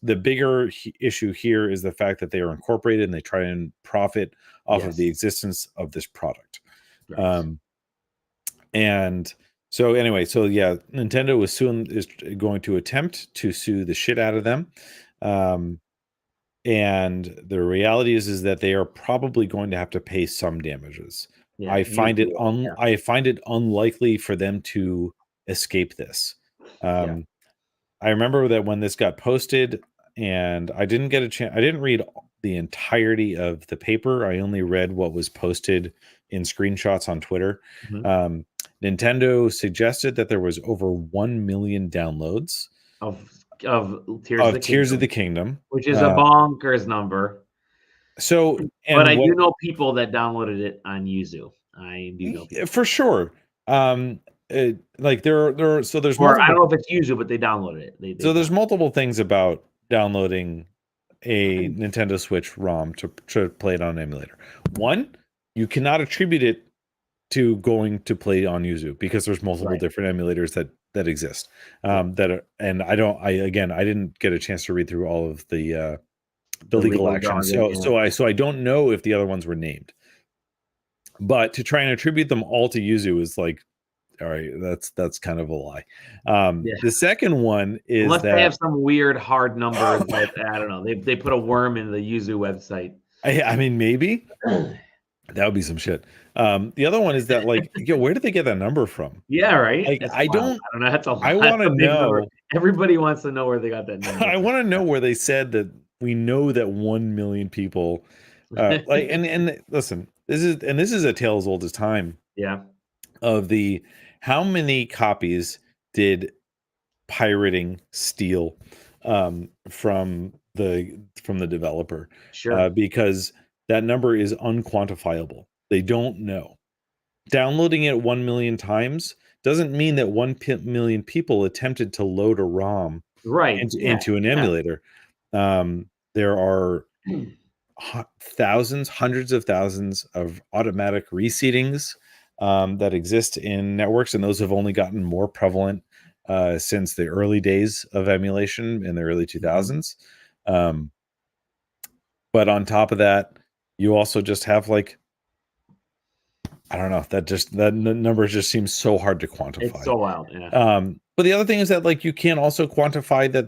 The bigger issue here is the fact that they are incorporated and they try and profit off of the existence of this product. Right. And so anyway, Nintendo is going to attempt to sue the shit out of them. And the reality is that they are probably going to have to pay some damages. Yeah, I find it unlikely for them to escape this. I remember that when this got posted, and I didn't get a chance. I didn't read the entirety of the paper. I only read what was posted in screenshots on Twitter. Mm-hmm. Nintendo suggested that there was over 1 million downloads of Tears of the Kingdom, which is a bonkers number. So, but I do know people that downloaded it on Yuzu. I do know people. For sure. Like there's I don't know if it's Yuzu, but they downloaded it. There's multiple things about downloading a Nintendo Switch ROM to play it on an emulator. One, you cannot attribute it to going to play on Yuzu because there's multiple different emulators that exist. I didn't get a chance to read through all of the legal actions. So I don't know if the other ones were named. But to try and attribute them all to Yuzu is like, all right, that's kind of a lie. The second one is unless they have some weird hard numbers that I don't know. They put a worm in the Yuzu website. I mean, maybe that would be some shit. The other one is that, like, where did they get that number from? Yeah, right. Like, I don't know. That's I want to know. Everybody wants to know where they got that number. I want to know where they said that we know that 1 million people and listen, this is a tale as old as time. Yeah. Of how many copies did pirating steal from the developer? Sure. Because that number is unquantifiable. They don't know. Downloading it 1 million times doesn't mean that 1 million people attempted to load a ROM into an emulator. There are hundreds of thousands of automatic reseatings that exist in networks, and those have only gotten more prevalent since the early days of emulation in the early 2000s. But on top of that, you also just have, like, I don't know, that number just seems so hard to quantify. It's so wild, yeah. But the other thing is that, like, you can't also quantify that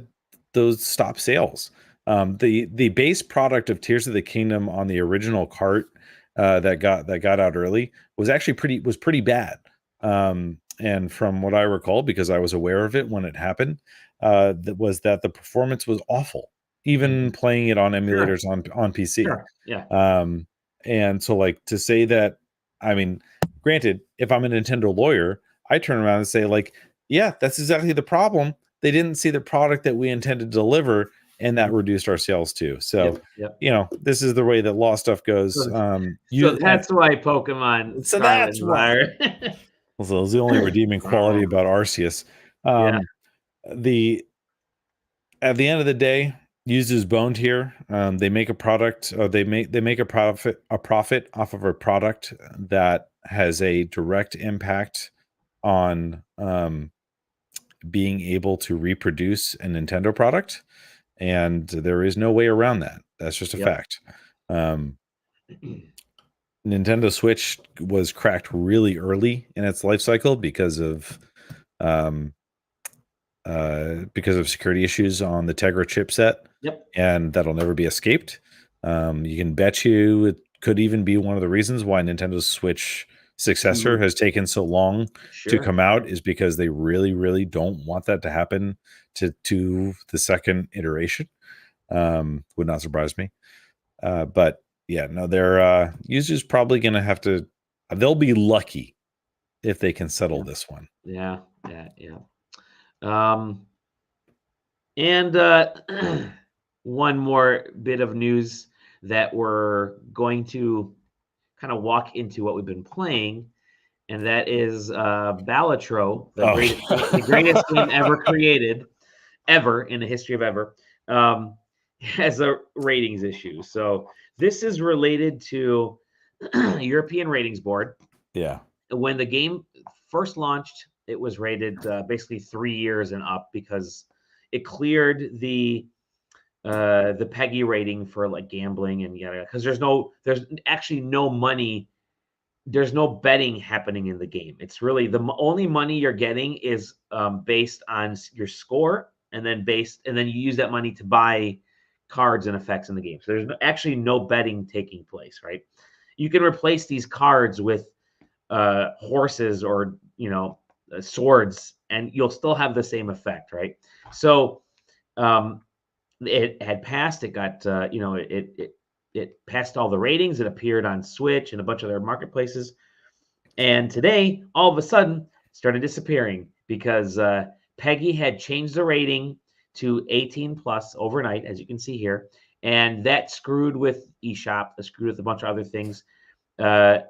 those stop sales. The base product of Tears of the Kingdom on the original cart that got out early was actually pretty bad. And from what I recall, because I was aware of it when it happened, that the performance was awful, even playing it on emulators on PC. Sure. Yeah. And so, like, to say that, I mean, granted, if I'm a Nintendo lawyer, I turn around and say, like, yeah, that's exactly the problem. They didn't see the product that we intended to deliver, and that reduced our sales too. So, this is the way that law stuff goes. So that's why Pokemon. So that's why. Well, it's the only redeeming quality about Arceus. At the end of the day, Yuzu's boned here. They make a product. They make a profit off of a product that has a direct impact on being able to reproduce a Nintendo product, and there is no way around that. That's just a fact. Nintendo Switch was cracked really early in its life cycle because of security issues on the Tegra chipset. Yep. And that'll never be escaped. You can bet you it could even be one of the reasons why Nintendo's Switch successor has taken so long to come out, is because they really, really don't want that to happen to the second iteration. Would not surprise me. But yeah, no, their users probably going to have to. They'll be lucky if they can settle this one. Yeah. And one more bit of news that we're going to kind of walk into what we've been playing, and that is Balatro, the greatest game ever created, ever in the history of ever, has a ratings issue. So this is related to European Ratings Board. Yeah. When the game first launched, it was rated basically 3 years and up because it cleared the PEGI rating for like gambling and yada, because there's actually no money. There's no betting happening in the game. It's really the only money you're getting is based on your score, and then you use that money to buy cards and effects in the game. So there's actually no betting taking place, right? You can replace these cards with horses or swords, and you'll still have the same effect, right? So it had passed. It got it passed all the ratings. It appeared on Switch and a bunch of other marketplaces. And today, all of a sudden, started disappearing because PEGI had changed the rating to 18 plus overnight, as you can see here. And that screwed with eShop. That screwed with a bunch of other things. Yeah,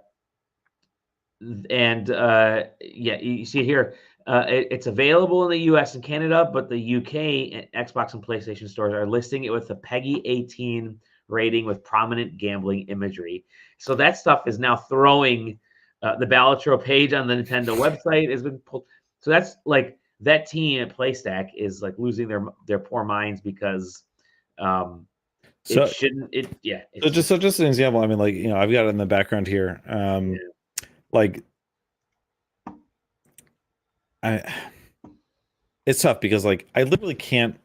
you see it here. It's available in the US and Canada, but the UK Xbox and PlayStation stores are listing it with a PEGI 18 rating with prominent gambling imagery. So that stuff is now throwing the Balatro page on the Nintendo website has been pulled. So that's like that team at PlayStack is like losing their poor minds because it shouldn't. So just an example. I mean, like, I've got it in the background here. Like, it's tough because like I literally can't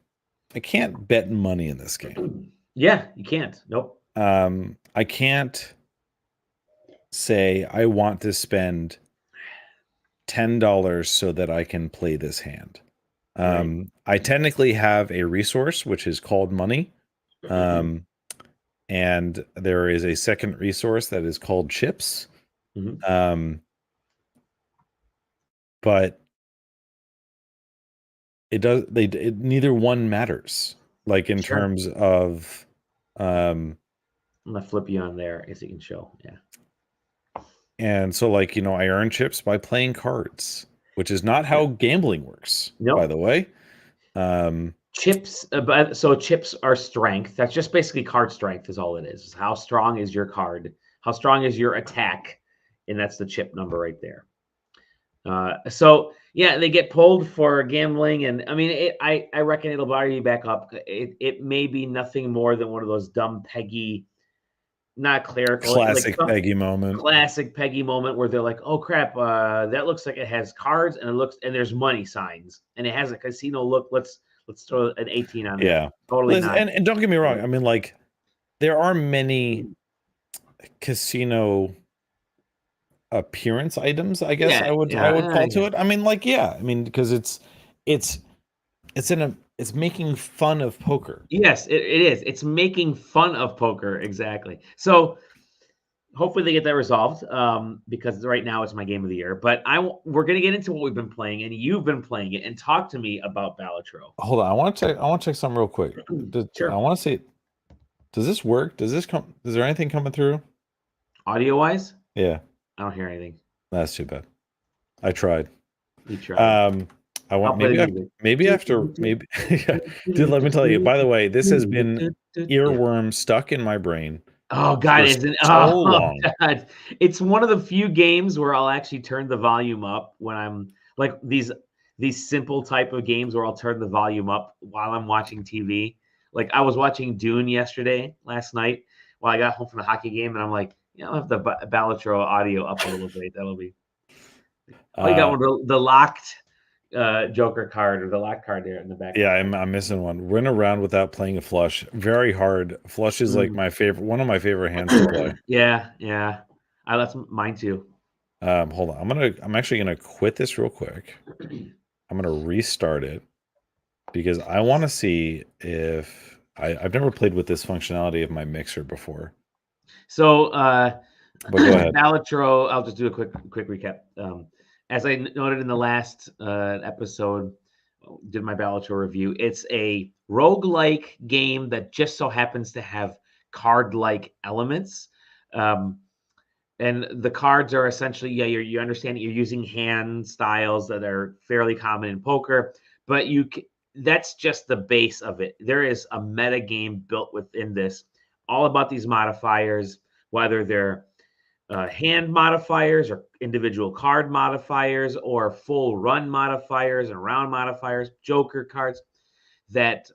bet money in this game. Yeah, you can't. Nope. I can't say I want to spend $10 so that I can play this hand. I technically have a resource which is called money. And there is a second resource that is called chips. But neither one matters. Like in terms of I'm gonna flip you on there as you can show. Yeah. And so like, I earn chips by playing cards, which is not how gambling works, by the way. Chips, chips are strength. That's just basically card strength is all it is. How strong is your card? How strong is your attack? And that's the chip number right there. So yeah, they get pulled for gambling, and I mean, I reckon it'll buy you back up. It may be nothing more than one of those dumb PEGI, not clerical, classic PEGI moment. Classic PEGI moment where they're like, "Oh crap, that looks like it has cards, and there's money signs, and it has a casino look. Let's throw an 18 on there." Yeah, totally not. And don't get me wrong. I mean, like, there are many casino appearance items, I guess I would call to it. I mean, like, because it's making fun of poker. Yes, it is. It's making fun of poker, exactly. So hopefully they get that resolved, because right now it's my game of the year. But we're gonna get into what we've been playing, and you've been playing it, and talk to me about Balatro. Hold on, I want to check something real quick. Sure. I want to see. Does this work? Is there anything coming through? Audio wise? Yeah. I don't hear anything. That's too bad. I tried. You tried. I want maybe after dude, let me tell you, by the way, this has been earworm stuck in my brain Oh God, for isn't so oh long. God. It's one of the few games where I'll actually turn the volume up when I'm like these simple type of games where I'll turn the volume up while I'm watching TV. Like I was watching Dune last night, while I got home from the hockey game, and I'm like, I'll have the Balatro audio up a little bit. That'll be. Oh, you got one of the locked Joker card or the locked card there in the back. Yeah, I'm missing one. Run around without playing a flush. Very hard. Flush is like one of my favorite hands to play. Yeah. That's mine too. Hold on. I'm actually gonna quit this real quick. I'm gonna restart it because I want to see if I've never played with this functionality of my mixer before. So But go ahead. Balatro, I'll just do a quick recap. As I noted in the last episode, did my Balatro review. It's a roguelike game that just so happens to have card-like elements. And the cards are essentially, you understand that you're using hand styles that are fairly common in poker, but that's just the base of it. There is a meta game built within this, all about these modifiers, whether they're hand modifiers or individual card modifiers or full run modifiers and round modifiers, joker cards that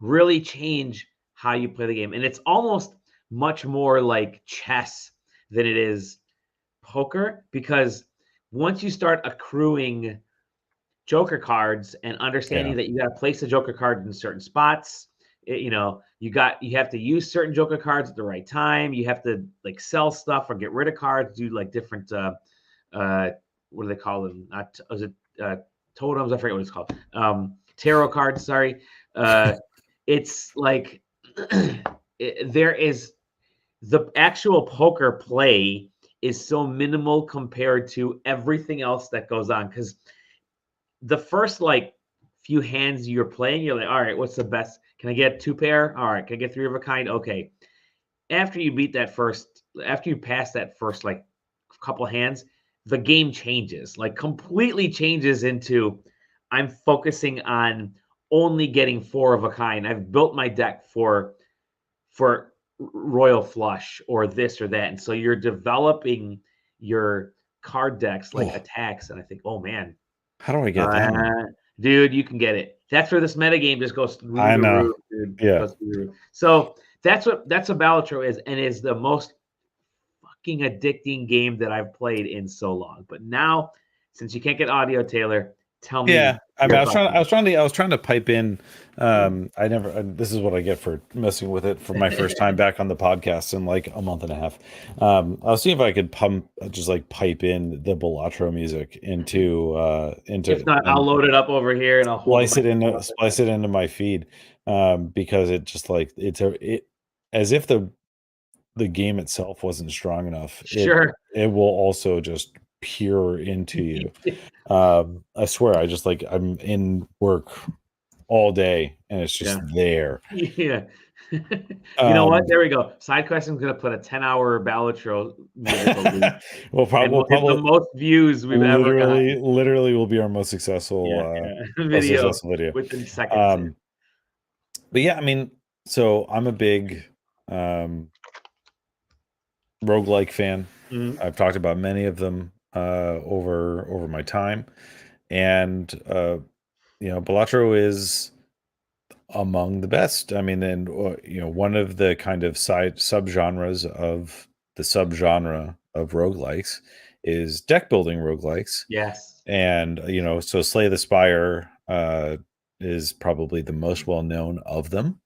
really change how you play the game. And it's almost much more like chess than it is poker, because once you start accruing joker cards and understanding that you got to place the joker card in certain spots, you have to use certain joker cards at the right time. You have to like sell stuff or get rid of cards, do like different what do they call them? Not is it totems? I forget what it's called. Tarot cards. Sorry. It's like there is the actual poker play is so minimal compared to everything else that goes on, because the first like few hands you're playing, you're like, all right, what's the best? Can I get two pair? All right, can I get three of a kind? Okay. After you pass that first like couple hands, the game changes, like completely changes into I'm focusing on only getting four of a kind. I've built my deck for royal flush or this or that. And so you're developing your card decks like attacks. And I think, oh man, how do I get that? Dude, you can get it. That's where this metagame just goes through I the know. roof, dude. Yeah. So that's what Balatro is, and is the most fucking addicting game that I've played in so long. But now, since you can't get audio, Taylor, tell me. Yeah, I mean, I was trying to pipe in. This is what I get for messing with it for my first time back on the podcast in like a month and a half. I'll see if I could pipe in the Balatro music into. If not, I'll load it up over here and I'll splice it into my feed, because it just like as if the game itself wasn't strong enough. Sure, it will also just peer into you. I swear, I'm in work all day and it's just there. Yeah. You know what? There we go. SideQuest is going to put a 10-hour Balatro musical loop. We'll probably the most views we've ever gotten. Literally will be our most successful video video within seconds. But yeah, I mean, so I'm a big roguelike fan. I've talked about many of them over my time, and Balatro is among the best. I mean, and one of the kind of subgenres of the subgenre of roguelikes is deck building roguelikes. Yes. And so Slay the Spire is probably the most well known of them.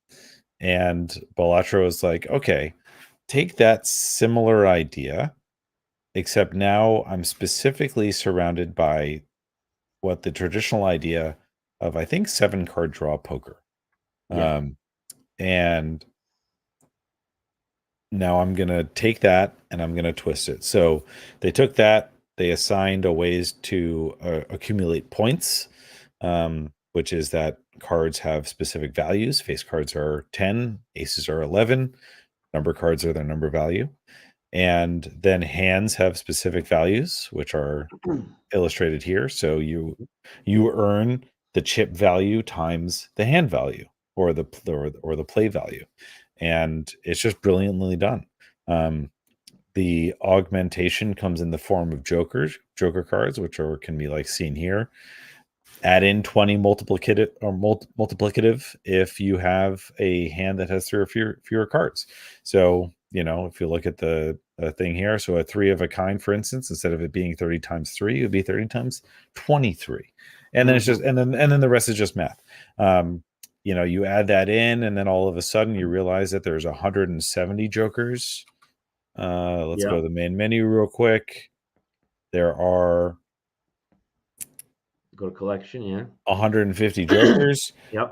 And Balatro is like, okay, take that similar idea, except now I'm specifically surrounded by what the traditional idea of, I think, 7-card draw poker. Yeah. And now I'm going to take that and I'm going to twist it. So they took that, they assigned a ways to accumulate points, which is that cards have specific values. Face cards are 10, aces are 11, number cards are their number value. And then hands have specific values, which are illustrated here. So you earn the chip value times the hand value or the play value. and it's just brilliantly done. The augmentation comes in the form of joker cards, which can be like seen here. Add in 20 multiplicative if you have a hand that has 3 or fewer cards. So, if you look at the thing here, so a 3 of a kind, for instance, instead of it being 30 times 3, it would be 30 times 23. And then it's just, and then the rest is just math. You add that in, and then all of a sudden you realize that there's 170 jokers. Let's go to the main menu real quick. There are go to collection, 150 jokers. Yep.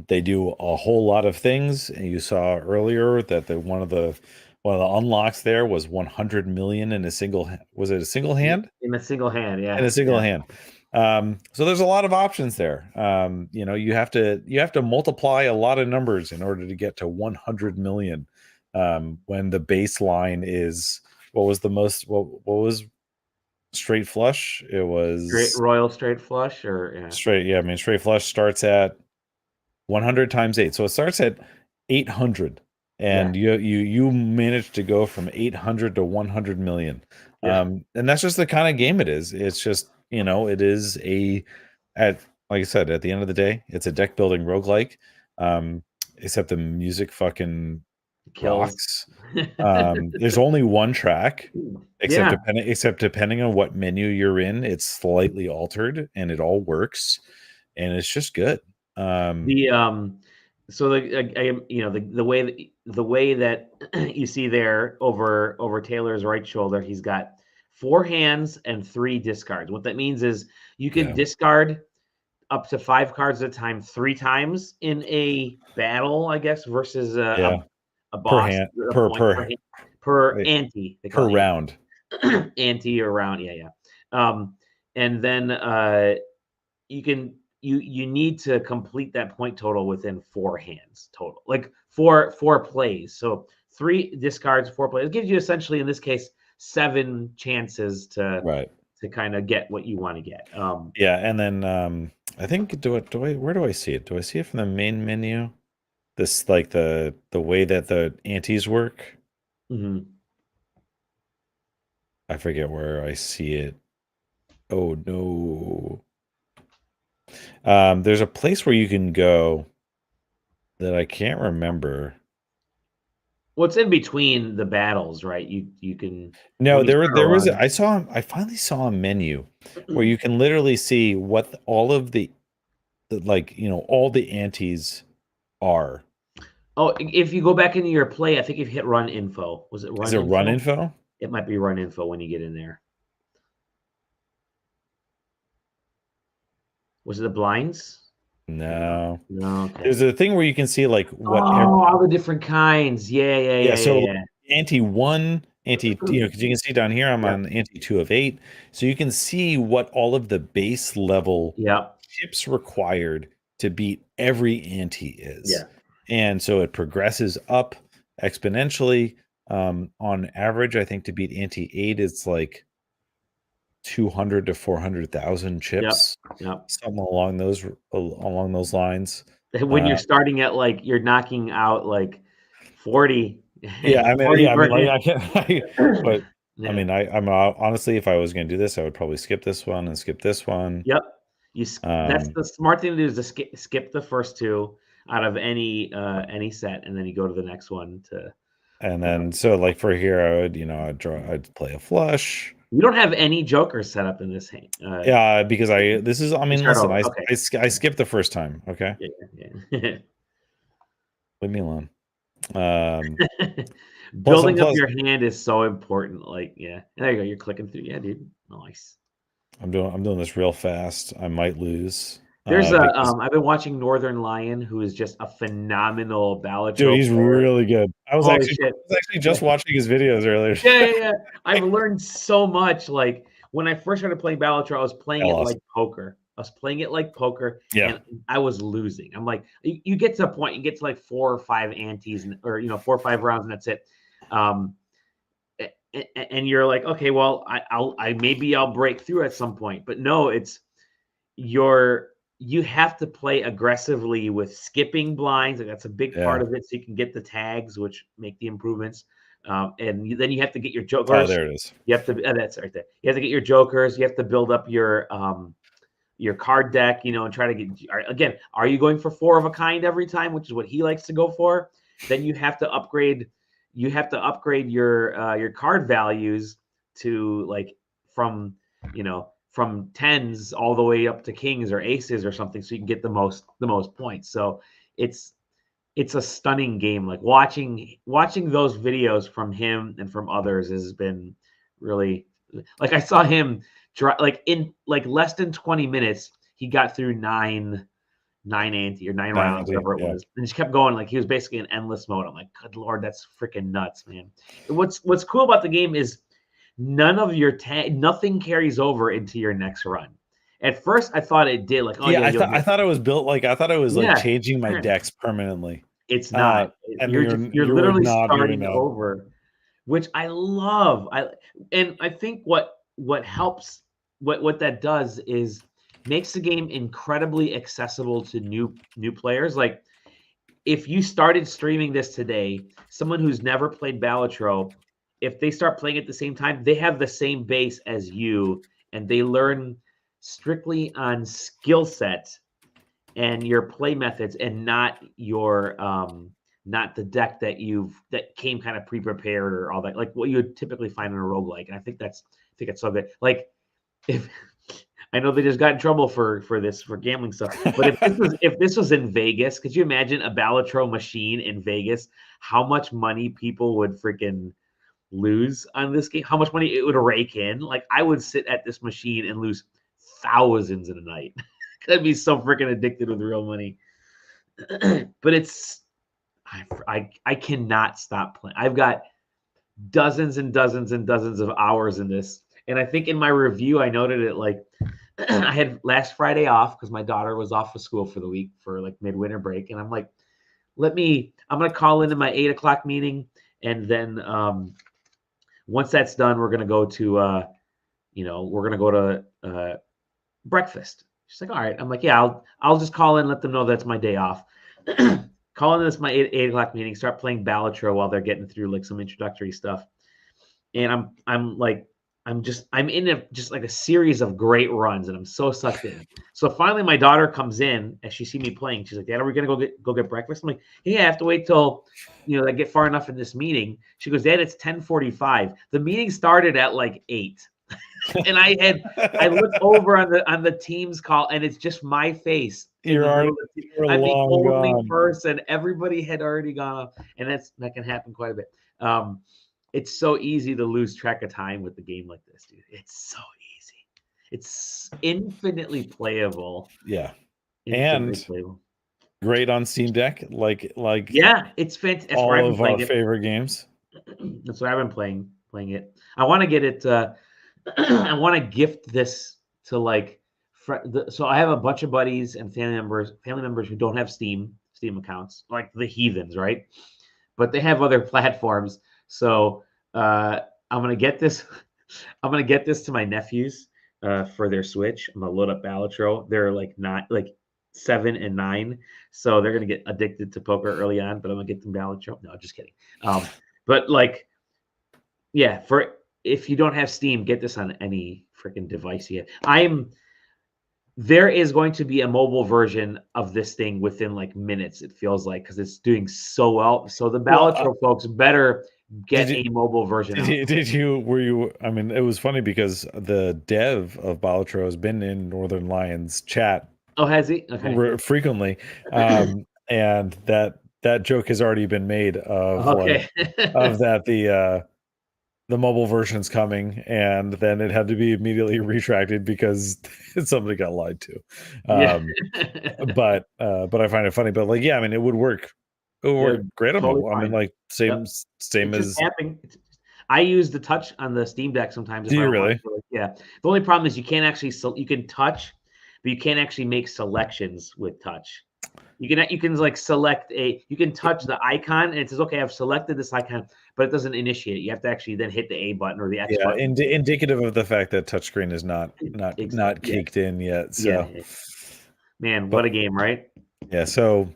They do a whole lot of things. And you saw earlier that one of the unlocks there was 100 million in a single. Was it a single hand? In a single hand, yeah. In a single hand. So there's a lot of options there. You have to multiply a lot of numbers in order to get to 100 million. When the baseline is what was straight flush? It was royal straight flush, or straight. Yeah, I mean straight flush starts at 100 times 8, so it starts at 800, and you managed to go from 800 to 100 million. And that's just the kind of game it is. It's just it is like I said, at the end of the day, it's a deck building roguelike. Except the music fucking rocks. There's only one track, except depending on what menu you're in, it's slightly altered, and it all works, and it's just good. So the way that you see there over Taylor's right shoulder, he's got 4 hands and 3 discards. What that means is you can discard up to 5 cards at a time 3 times in a battle, I guess, versus a boss per ante. They call per round. Ante or round, and then you need to complete that point total within 4 hands total, like four plays. So 3 discards, 4 plays. It gives you essentially, in this case, 7 chances to kind of get what you want to get. And then I think where do I see it? Do I see it from the main menu? This like the way that the antes work. Mm-hmm. I forget where I see it. Oh no. There's a place where you can go that I can't remember. Well, it's in between the battles, right? You can. No, there was. I finally saw a menu where you can literally see what all of the all the antes are. Oh, if you go back into your play, I think you've hit run info. Was it run? Is it run info? It might be run info when you get in there. Was it the blinds? No. Okay. There's a thing where you can see like what all the different kinds. Yeah. So ante 1, ante, because you can see down here I'm on ante 2 of 8. So you can see what all of the base level chips required to beat every ante is. Yeah. And so it progresses up exponentially. On average, I think to beat ante 8 it's like 200 to 400,000 chips. Something along those lines. When you're starting at you're knocking out 40. Yeah, I mean, I can't. But I mean, I'm honestly, if I was going to do this, I would probably skip this one and skip this one. Yep. That's the smart thing to do, is to skip the first 2 out of any set, and then you go to the next one to. And then so like for here, I would I'd play a flush. You don't have any jokers set up in this hand. Yeah, because listen, I skipped the first time. Okay. Yeah. Leave me alone. Building up your hand is so important. There you go. You're clicking through. Yeah, dude. Nice. I'm doing this real fast. I might lose. There's I've been watching Northern Lion, who is just a phenomenal Balatro. Dude, he's really good. I was actually just watching his videos earlier. Yeah. I've learned so much. Like when I first started playing Balatro, I was playing it like poker. And I was losing. I'm like, you get to a point, you get to 4 or 5 antes, or 4 or 5 rounds, and that's it. And you're like, okay, well, maybe I'll break through at some point. But no, it's you have to play aggressively with skipping blinds. Like that's a big part of it, so you can get the tags, which make the improvements. And then you have to get your jokers. Oh, there it is. You have to. That's right there. You have to get your jokers. You have to build up your card deck, and try to get. Again, are you going for 4 of a kind every time, which is what he likes to go for? Then you have to upgrade. You have to upgrade your card values to like from from 10s all the way up to kings or aces or something, so you can get the most points. So it's a stunning game. Like watching those videos from him and from others has been really, like I saw him like in like less than 20 minutes he got through nine ante or 9 rounds, whatever it was, and just kept going. Like he was basically in endless mode. I'm like, good lord, that's freaking nuts, man. And what's cool about the game is none of your nothing carries over into your next run. At first I thought it did, like, I thought it was built like like changing my Yeah. decks permanently. It's not. And you're literally starting over, which I love. I think what helps, what that does is makes the game incredibly accessible to new players. Like if you started streaming this today, someone who's never played Balatro, if they start playing at the same time, they have the same base as you, and they learn strictly on skill set and your play methods, and not your not the deck that came kind of pre-prepared or all that, like what you would typically find in a roguelike. And I think it's so good. Like if I know they just got in trouble for gambling stuff, but if this was in Vegas, could you imagine a Balatro machine in Vegas? How much money people would freaking lose on this game? How much money it would rake in? Like I would sit at this machine and lose thousands in a night. I'd be so freaking addicted with real money. But it's I cannot stop playing. I've got dozens and dozens and dozens of hours in this. And I think in my review I noted it, like I had last Friday off because my daughter was off of school for the week for like midwinter break. And I'm like, I'm going to call into my 8:00 meeting. And then once that's done, we're going to go to, breakfast. She's like, all right. I'm like, yeah, I'll just call in, let them know that's my day off. Call in this my 8:00 meeting, start playing Balatro while they're getting through like some introductory stuff. And I'm in just like a series of great runs, and I'm so sucked in. So finally my daughter comes in as she see me playing. She's like, Dad, are we gonna go get breakfast? I'm like, yeah, I have to wait till I get far enough in this meeting. She goes, Dad, it's 10:45. The meeting started at like 8. And I looked over on the Teams call, and it's just my face. I'm the only person. Everybody had already gone off, and that can happen quite a bit. It's so easy to lose track of time with the game like this, dude. It's so easy. It's infinitely playable. Yeah, playable. Great on Steam Deck. Like yeah, it's fantastic. All of our favorite games. That's what I've been playing it. I want to get it. I want to gift this to like. So I have a bunch of buddies and family members who don't have Steam accounts, like the heathens, right? But they have other platforms. So I'm gonna get this. I'm gonna get this to my nephews for their Switch. I'm gonna load up Balatro. They're like 7 and 9, so they're gonna get addicted to poker early on. But I'm gonna get them Balatro. No, just kidding. But like, yeah, if you don't have Steam, get this on any freaking device you have. There is going to be a mobile version of this thing within like minutes, it feels like, because it's doing so well. So the Balatro folks better get a mobile version. Were you? I mean, it was funny because the dev of Balatro has been in Northern Lions chat. Oh, has he? Okay. Frequently, and that joke has already been made of of that the mobile version's coming, and then it had to be immediately retracted because somebody got lied to. But I find it funny. But like, yeah, I mean, it would work. It would work great on mobile. I mean, like same as. I use the touch on the Steam Deck sometimes. Do you really? Yeah. The only problem is you can't actually. You can touch, but you can't actually make selections with touch. You can like select you can touch the icon and it says, okay, I've selected this icon, but it doesn't initiate it. You have to actually then hit the A button or the X button. Indicative of the fact that touchscreen is not caked in yet. So Man, what But a game, right? yeah, so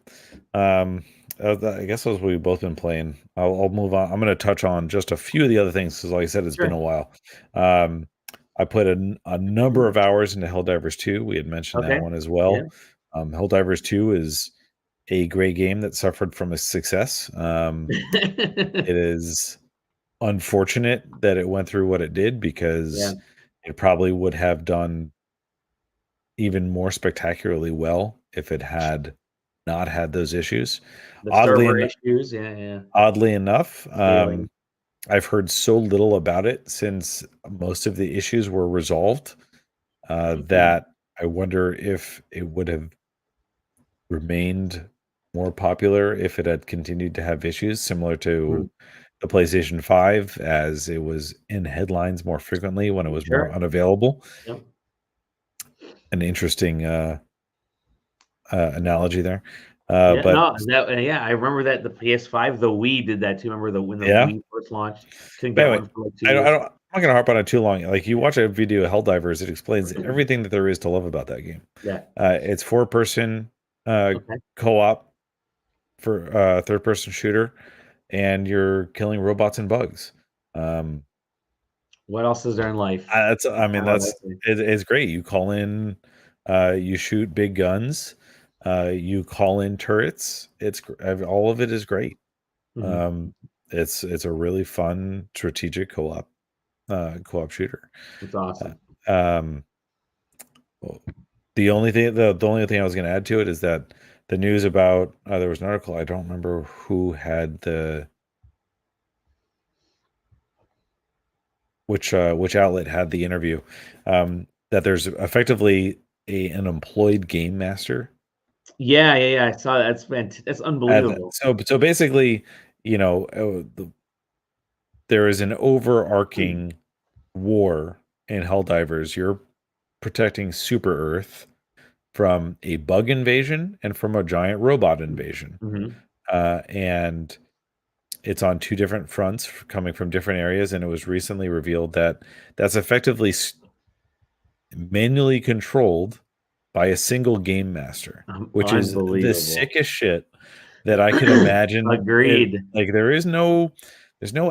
I guess as we've both been playing, I'll move on. I'm going to touch on just a few of the other things because, like I said, it's been a Sure. while. Um, I put a number of hours into Helldivers 2. We had mentioned that Okay. one as Yeah. well. Helldivers 2 is a great game that suffered from a success. It is unfortunate that it went through what it did Yeah. because it probably would have done even more spectacularly well if it had not had those issues. The Oddly, server issues. Yeah. Yeah. oddly enough, Scaling. I've heard so little about it since most of the issues were resolved that I wonder if it would have remained more popular if it had continued to have issues similar Mhm. to the PlayStation 5, as it was in headlines more frequently when it was more Sure. unavailable. Yep. An interesting analogy there. Yeah. But No. Yeah. I remember that the PS5, the Wii did that too. Remember when the yeah, Wii first launched? Couldn't but get anyway, one for like 2 years. I'm not going to harp on it too long. Like you watch a video of Helldivers, it explains everything that there is to love about that game. Yeah. It's 4-person Okay. co-op for third-person shooter, and you're killing robots and bugs. Um, What else is there in life? I mean, Kind of like it's great. You call in, you shoot big guns, you call in turrets. All of it is great. Mhm. Um, it's a really fun strategic co-op shooter. It's Uh, awesome. um, well, the only thing I was going to add to it is that the news about there was an article. I don't remember who had which outlet had the interview, that there's effectively an employed game master. Yeah. Yeah. Yeah. I saw that. That's unbelievable. So basically, you know, there is an overarching war in Helldivers. You're protecting Super Earth from a bug invasion and from a giant robot invasion. Mhm. And it's on two different fronts coming from different areas. And it was recently revealed that that's effectively manually controlled by a single game master, which is the Unbelievable. sickest shit that I could imagine. Agreed. Like there's no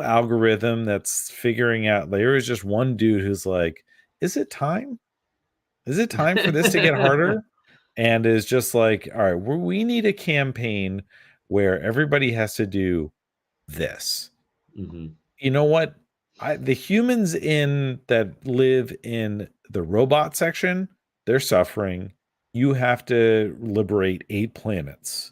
algorithm that's figuring out. There is just one dude who's like, is it time? Is it time for this to get harder? And is just like, all right, we need a campaign where everybody has to do this. Mhm. You know what? The humans in that live in the robot section, they're suffering. You have to liberate 8 planets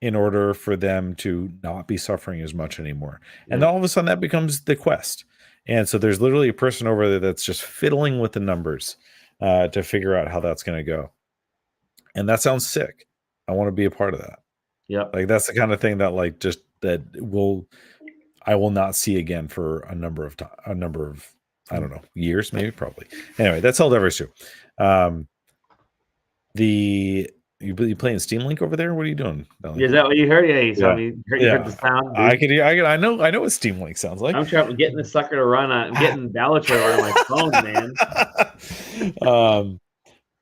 in order for them to not be suffering as much anymore. And Yep. all of a sudden that becomes the quest. And so there's literally a person over there that's just fiddling with the numbers to figure out how that's going to go. And that sounds sick. I want to be a part of that. Yep. Like that's the kind of thing that I will not see again for a number of I don't know, years, maybe, probably. Anyway, that's Helldivers 2. The you playing Steam Link over there? What are you doing, Belly? Is that what you heard? Yeah, you saw Yeah. me. You heard the Yeah. sound, dude. I know what Steam Link sounds like. I'm trying. I'm getting the sucker to run on. I'm getting Balatro to run on my phone, man. um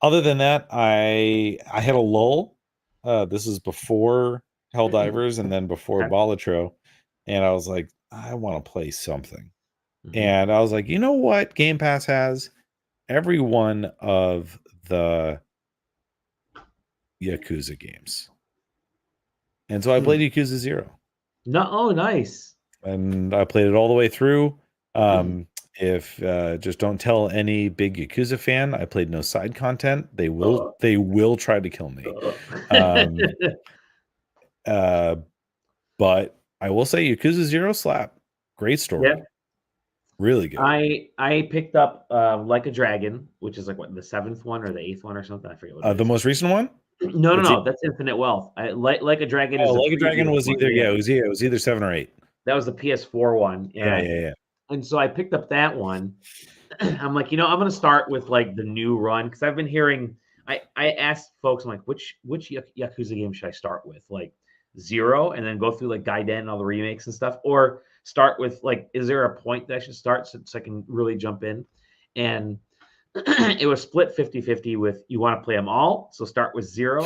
Other than that, I had a lull. This is before Helldivers and then before Okay. Balatro, and I was like, I want to play something. Mhm. And I was like, you know what? Game Pass has every one of the Yakuza games. And so I Hmm. played Yakuza 0. No. Oh, nice. And I played it all the way through. If just don't tell any big Yakuza fan, I played no side content. Uh, They will try to kill me. uh. Um, uh, but I will say Yakuza 0 slap. Great Yeah. story. Really good. I picked up Like a Dragon, which is like what, the 7th one or the 8th one or something. I forget what it The is. most recent one? No, no, It's no. That's Infinite Wealth. Like a Dragon is Oh, the Like a Dragon previous was one. either Yeah, it was either 7 or 8. that was the PS4 one. Yeah, Yeah, yeah, yeah. and so I picked up that one. I'm like, I'm gonna start with like the new run because I've been hearing. I asked folks, I'm like, which Yakuza game should I start with? Like 0, and then go through like Gaiden and all the remakes and stuff, or start with like, is there a point that I should start so I can really jump in? And it was split 50-50 with you want to play them all, so start with 0.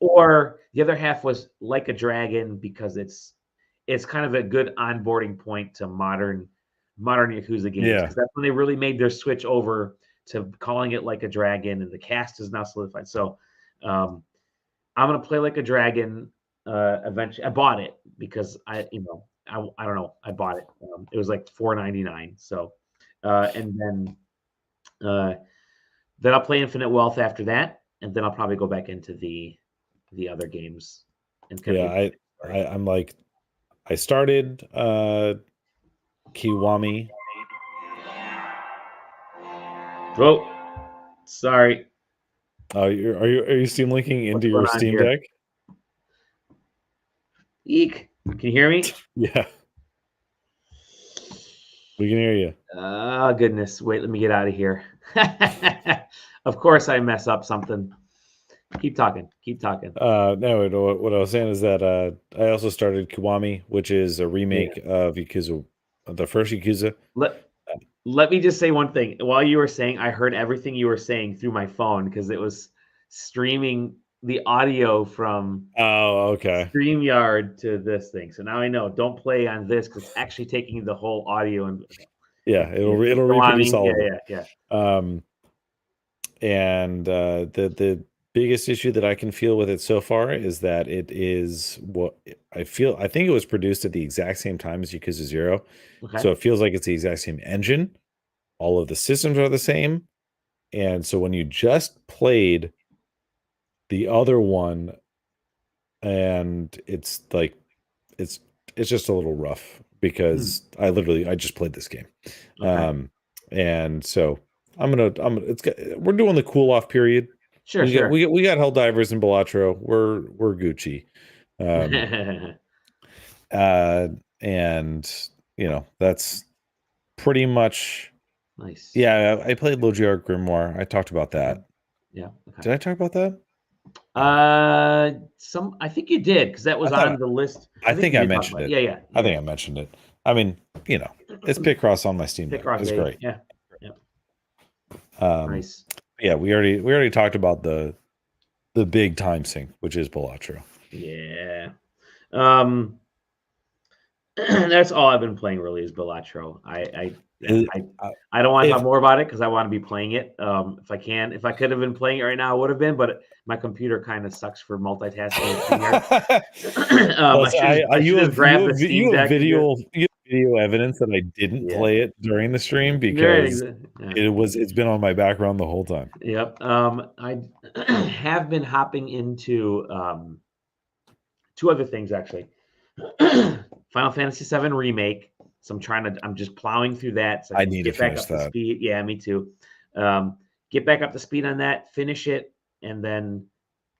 Or the other half was Like a Dragon, because it's kind of a good onboarding point to modern Yakuza games, because that's when they really made their switch over to calling it Like a Dragon, and the cast is now solidified. So I'm gonna play Like a Dragon eventually. I bought it because I don't know, I bought it. It was like $4.99. So and then I'll play Infinite Wealth after that, and then I'll probably go back into the other games. And I'm like, I started Kiwami. Oh, sorry. Are you Steam linking into your Steam Deck? Eek! Can you hear me? Yeah, we can hear you. Oh goodness! Wait, let me get out of here. Of course, I mess up something. Keep talking. No, what I was saying is that I also started Kiwami, which is a remake of Yakuza, the first Yakuza. Let me just say one thing. While you were saying, I heard everything you were saying through my phone because it was streaming the audio from StreamYard to this thing. So now I know. Don't play on this because it's actually taking the whole audio and it'll reproduce all of it. Yeah. And the biggest issue that I can feel with it so far is that it is what I think it was produced at the exact same time as Yakuza 0. Okay. So it feels like it's the exact same engine. All of the systems are the same. And so when you just played the other one, and it's like it's just a little rough because I just played this game. Okay. And so we're doing the cool off period. Sure. We got Helldivers and Balatro. We're Gucci. And that's pretty much nice. Yeah, I played Logiar Grimoire. I talked about that. Yeah. Okay. Did I talk about that? I think you did, because that was on the list. I think I mentioned it. Yeah. I think I mentioned it. I mean, it's Picross on my Steam Deck. It's great. Yeah. Nice. Yeah, we already talked about the big time sink, which is Balatro. Yeah. That's all I've been playing really is Balatro. I don't want to talk more about it because I want to be playing it. If I can, if I could have been playing it right now, I would have been. But my computer kind of sucks for multitasking. You have video evidence that I didn't play it during the stream because it's been on my background the whole time. Yep. I have been hopping into 2 other things actually. Final Fantasy VII Remake. So I'm just plowing through that. So I need to get back finish up to speed. Yeah, me too. Get back up to speed on that, finish it, and then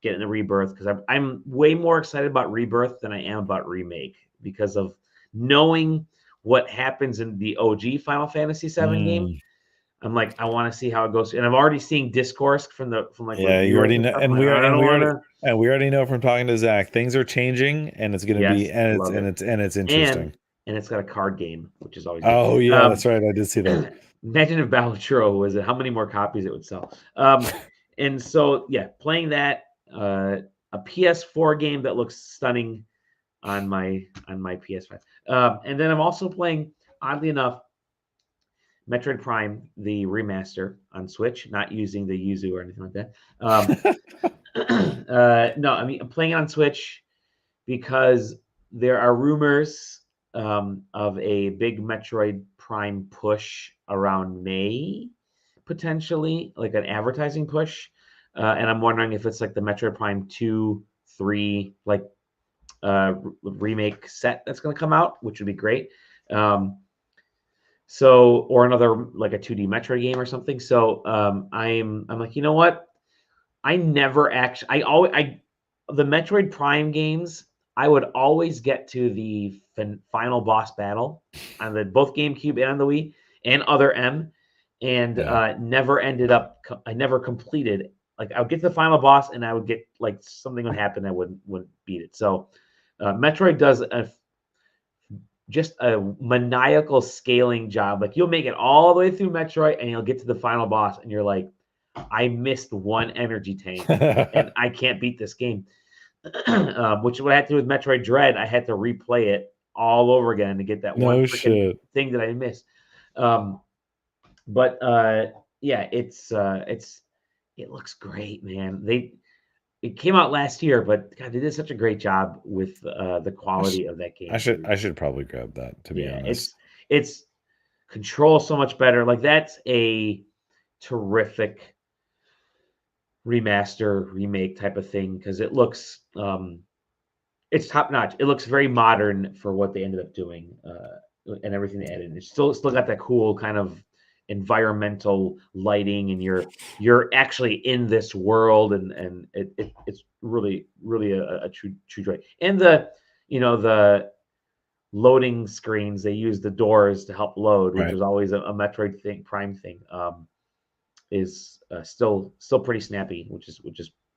get into Rebirth, because I'm way more excited about Rebirth than I am about Remake, because of knowing what happens in the OG Final Fantasy VII game. I'm like, I want to see how it goes, and I'm already seeing discourse from you already know, and we already know from talking to Zach, things are changing, and it's going to be it's interesting, and it's got a card game, which is always good. Yeah, that's right, I did see that. Imagine if Balatro was how many more copies it would sell. And so playing that, a PS4 game that looks stunning on my PS5, and then I'm also playing, oddly enough, Metroid Prime, the remaster on Switch, not using the Yuzu or anything like that. No, I mean, I'm playing it on Switch because there are rumors of a big Metroid Prime push around May, potentially, like an advertising push. And I'm wondering if it's like the Metroid Prime 2, 3, like remake set that's going to come out, which would be great. So, or another like a 2D Metroid game or something. So I'm like, you know what? I never actually, the Metroid Prime games, I would always get to the final boss battle on both GameCube and on the Wii and other M, and never ended up. I never completed. Like, I would get to the final boss, and I would get like something would happen that wouldn't beat it. So, Metroid does just a maniacal scaling job. Like you'll make it all the way through Metroid and you'll get to the final boss and you're like, I missed one energy tank and I can't beat this game. Which what I had to do with Metroid Dread, I had to replay it all over again to get that one No freaking shit. thing that I missed. But yeah, it looks great, man. It came out last year, but God, they did such a great job with the quality of that game. I should probably grab that, to be Yeah, honest. it's controls so much better. Like that's a terrific remaster remake type of thing because it looks it's top notch. It looks very modern for what they ended up doing and everything they added. It's still got that cool kind of environmental lighting, and you're actually in this world, and it's really a true joy. And the the loading screens, they use the doors to help load, which Right. was always a Metroid thing, Prime thing. Is still pretty snappy, which is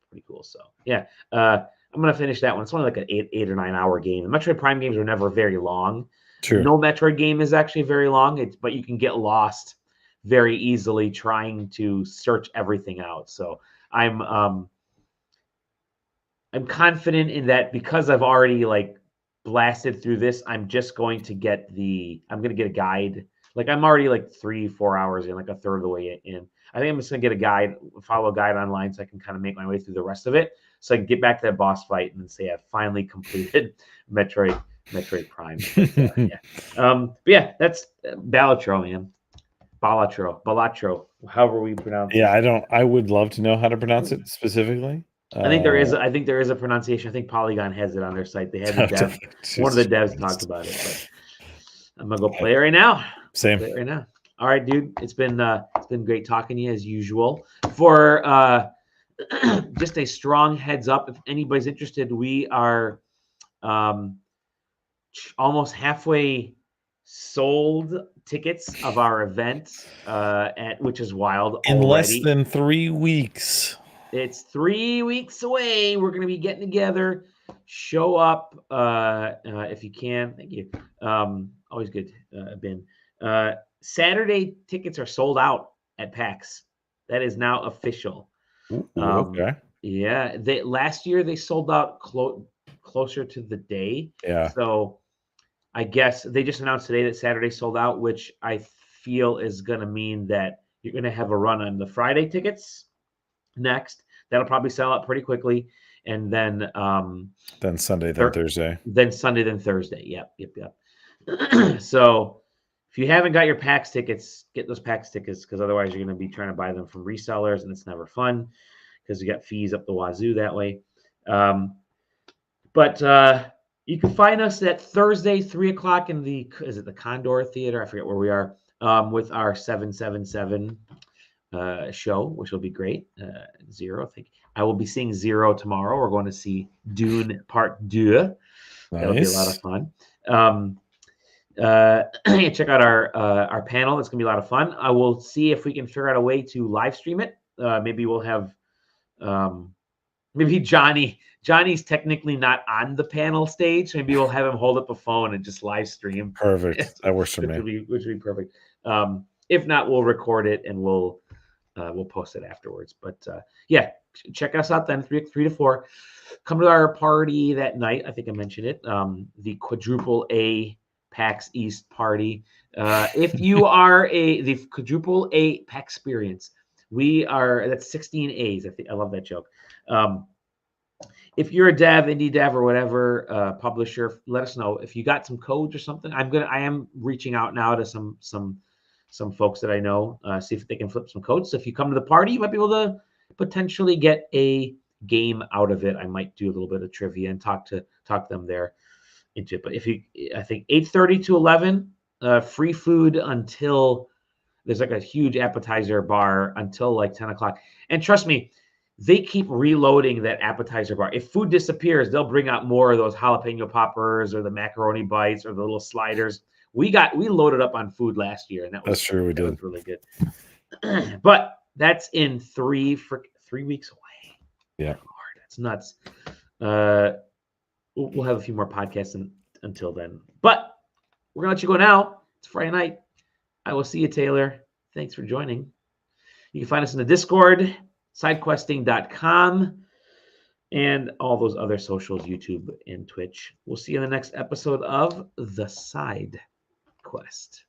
pretty cool. So yeah, I'm gonna finish that one. It's only like an 8 or 9 hour game. The Metroid Prime games are never very long. True. No Metroid game is actually very long. But you can get lost very easily trying to search everything out. So I'm confident in that because I've already like blasted through this. I'm just going to get a guide. Like I'm already like 3-4 hours in, like a third of the way in. I think I'm just gonna get a guide, follow a guide online, so I can kind of make my way through the rest of it, so I can get back to that boss fight and then say I've finally completed Metroid Prime. But, yeah. But yeah, that's Balatro, man. Balatro, however we pronounce it. Yeah, I would love to know how to pronounce it specifically. I think there is a pronunciation. I think Polygon has it on their site. They had the dev. One of the devs talked about it. But I'm gonna go play it right now. Same. Play it right now. All right, dude. It's been great talking to you as usual. For just a strong heads up, if anybody's interested, we are almost halfway sold tickets of our event, which is wild. In already. Less than 3 weeks. It's 3 weeks away. We're going to be getting together. Show up if you can. Thank you. Always good, Ben. Saturday tickets are sold out at PAX. That is now official. Ooh, okay. Yeah. Last year they sold out closer to the day. Yeah. So I guess they just announced today that Saturday sold out, which I feel is going to mean that you're going to have a run on the Friday tickets next. That'll probably sell out pretty quickly, and then Sunday, then Thursday, then Sunday, then Thursday. Yep. So if you haven't got your PAX tickets, get those PAX tickets, because otherwise you're going to be trying to buy them from resellers, and it's never fun because you got fees up the wazoo that way. But you can find us at Thursday, 3:00 in the Condor Theater? I forget where we are, with our 777 show, which will be great. Zero, I think I will be seeing Zero tomorrow. We're going to see Dune Part 2. Nice. That'll be a lot of fun. Check out our panel. That's gonna be a lot of fun. I will see if we can figure out a way to live stream it. Maybe we'll have maybe Johnny's technically not on the panel stage. Maybe we'll have him hold up a phone and just live stream. Perfect. That works for me. Which would be perfect. If not, we'll record it and we'll post it afterwards. But yeah, check us out then, 3 to 4. Come to our party that night. I think I mentioned it. The quadruple A PAX East party. If you are the quadruple A PAX experience, that's 16 A's. I love that joke. If you're a dev, indie dev, or whatever, publisher, let us know if you got some codes or something. I am reaching out now to some folks that I know, see if they can flip some codes. So if you come to the party, you might be able to potentially get a game out of it. I might do a little bit of trivia and talk to them there into it. But I think 8:30 to 11, free food until there's like a huge appetizer bar until like 10 o'clock. And trust me, they keep reloading that appetizer bar. If food disappears, they'll bring out more of those jalapeno poppers or the macaroni bites or the little sliders. We loaded up on food last year, and that's true. That was really good. But that's in 3 weeks away. Yeah, Lord, that's nuts. We'll have a few more podcasts until then. But we're going to let you go now. It's Friday night. I will see you, Taylor. Thanks for joining. You can find us in the Discord, sidequesting.com, and all those other socials, YouTube and Twitch. We'll see you in the next episode of The Side Quest.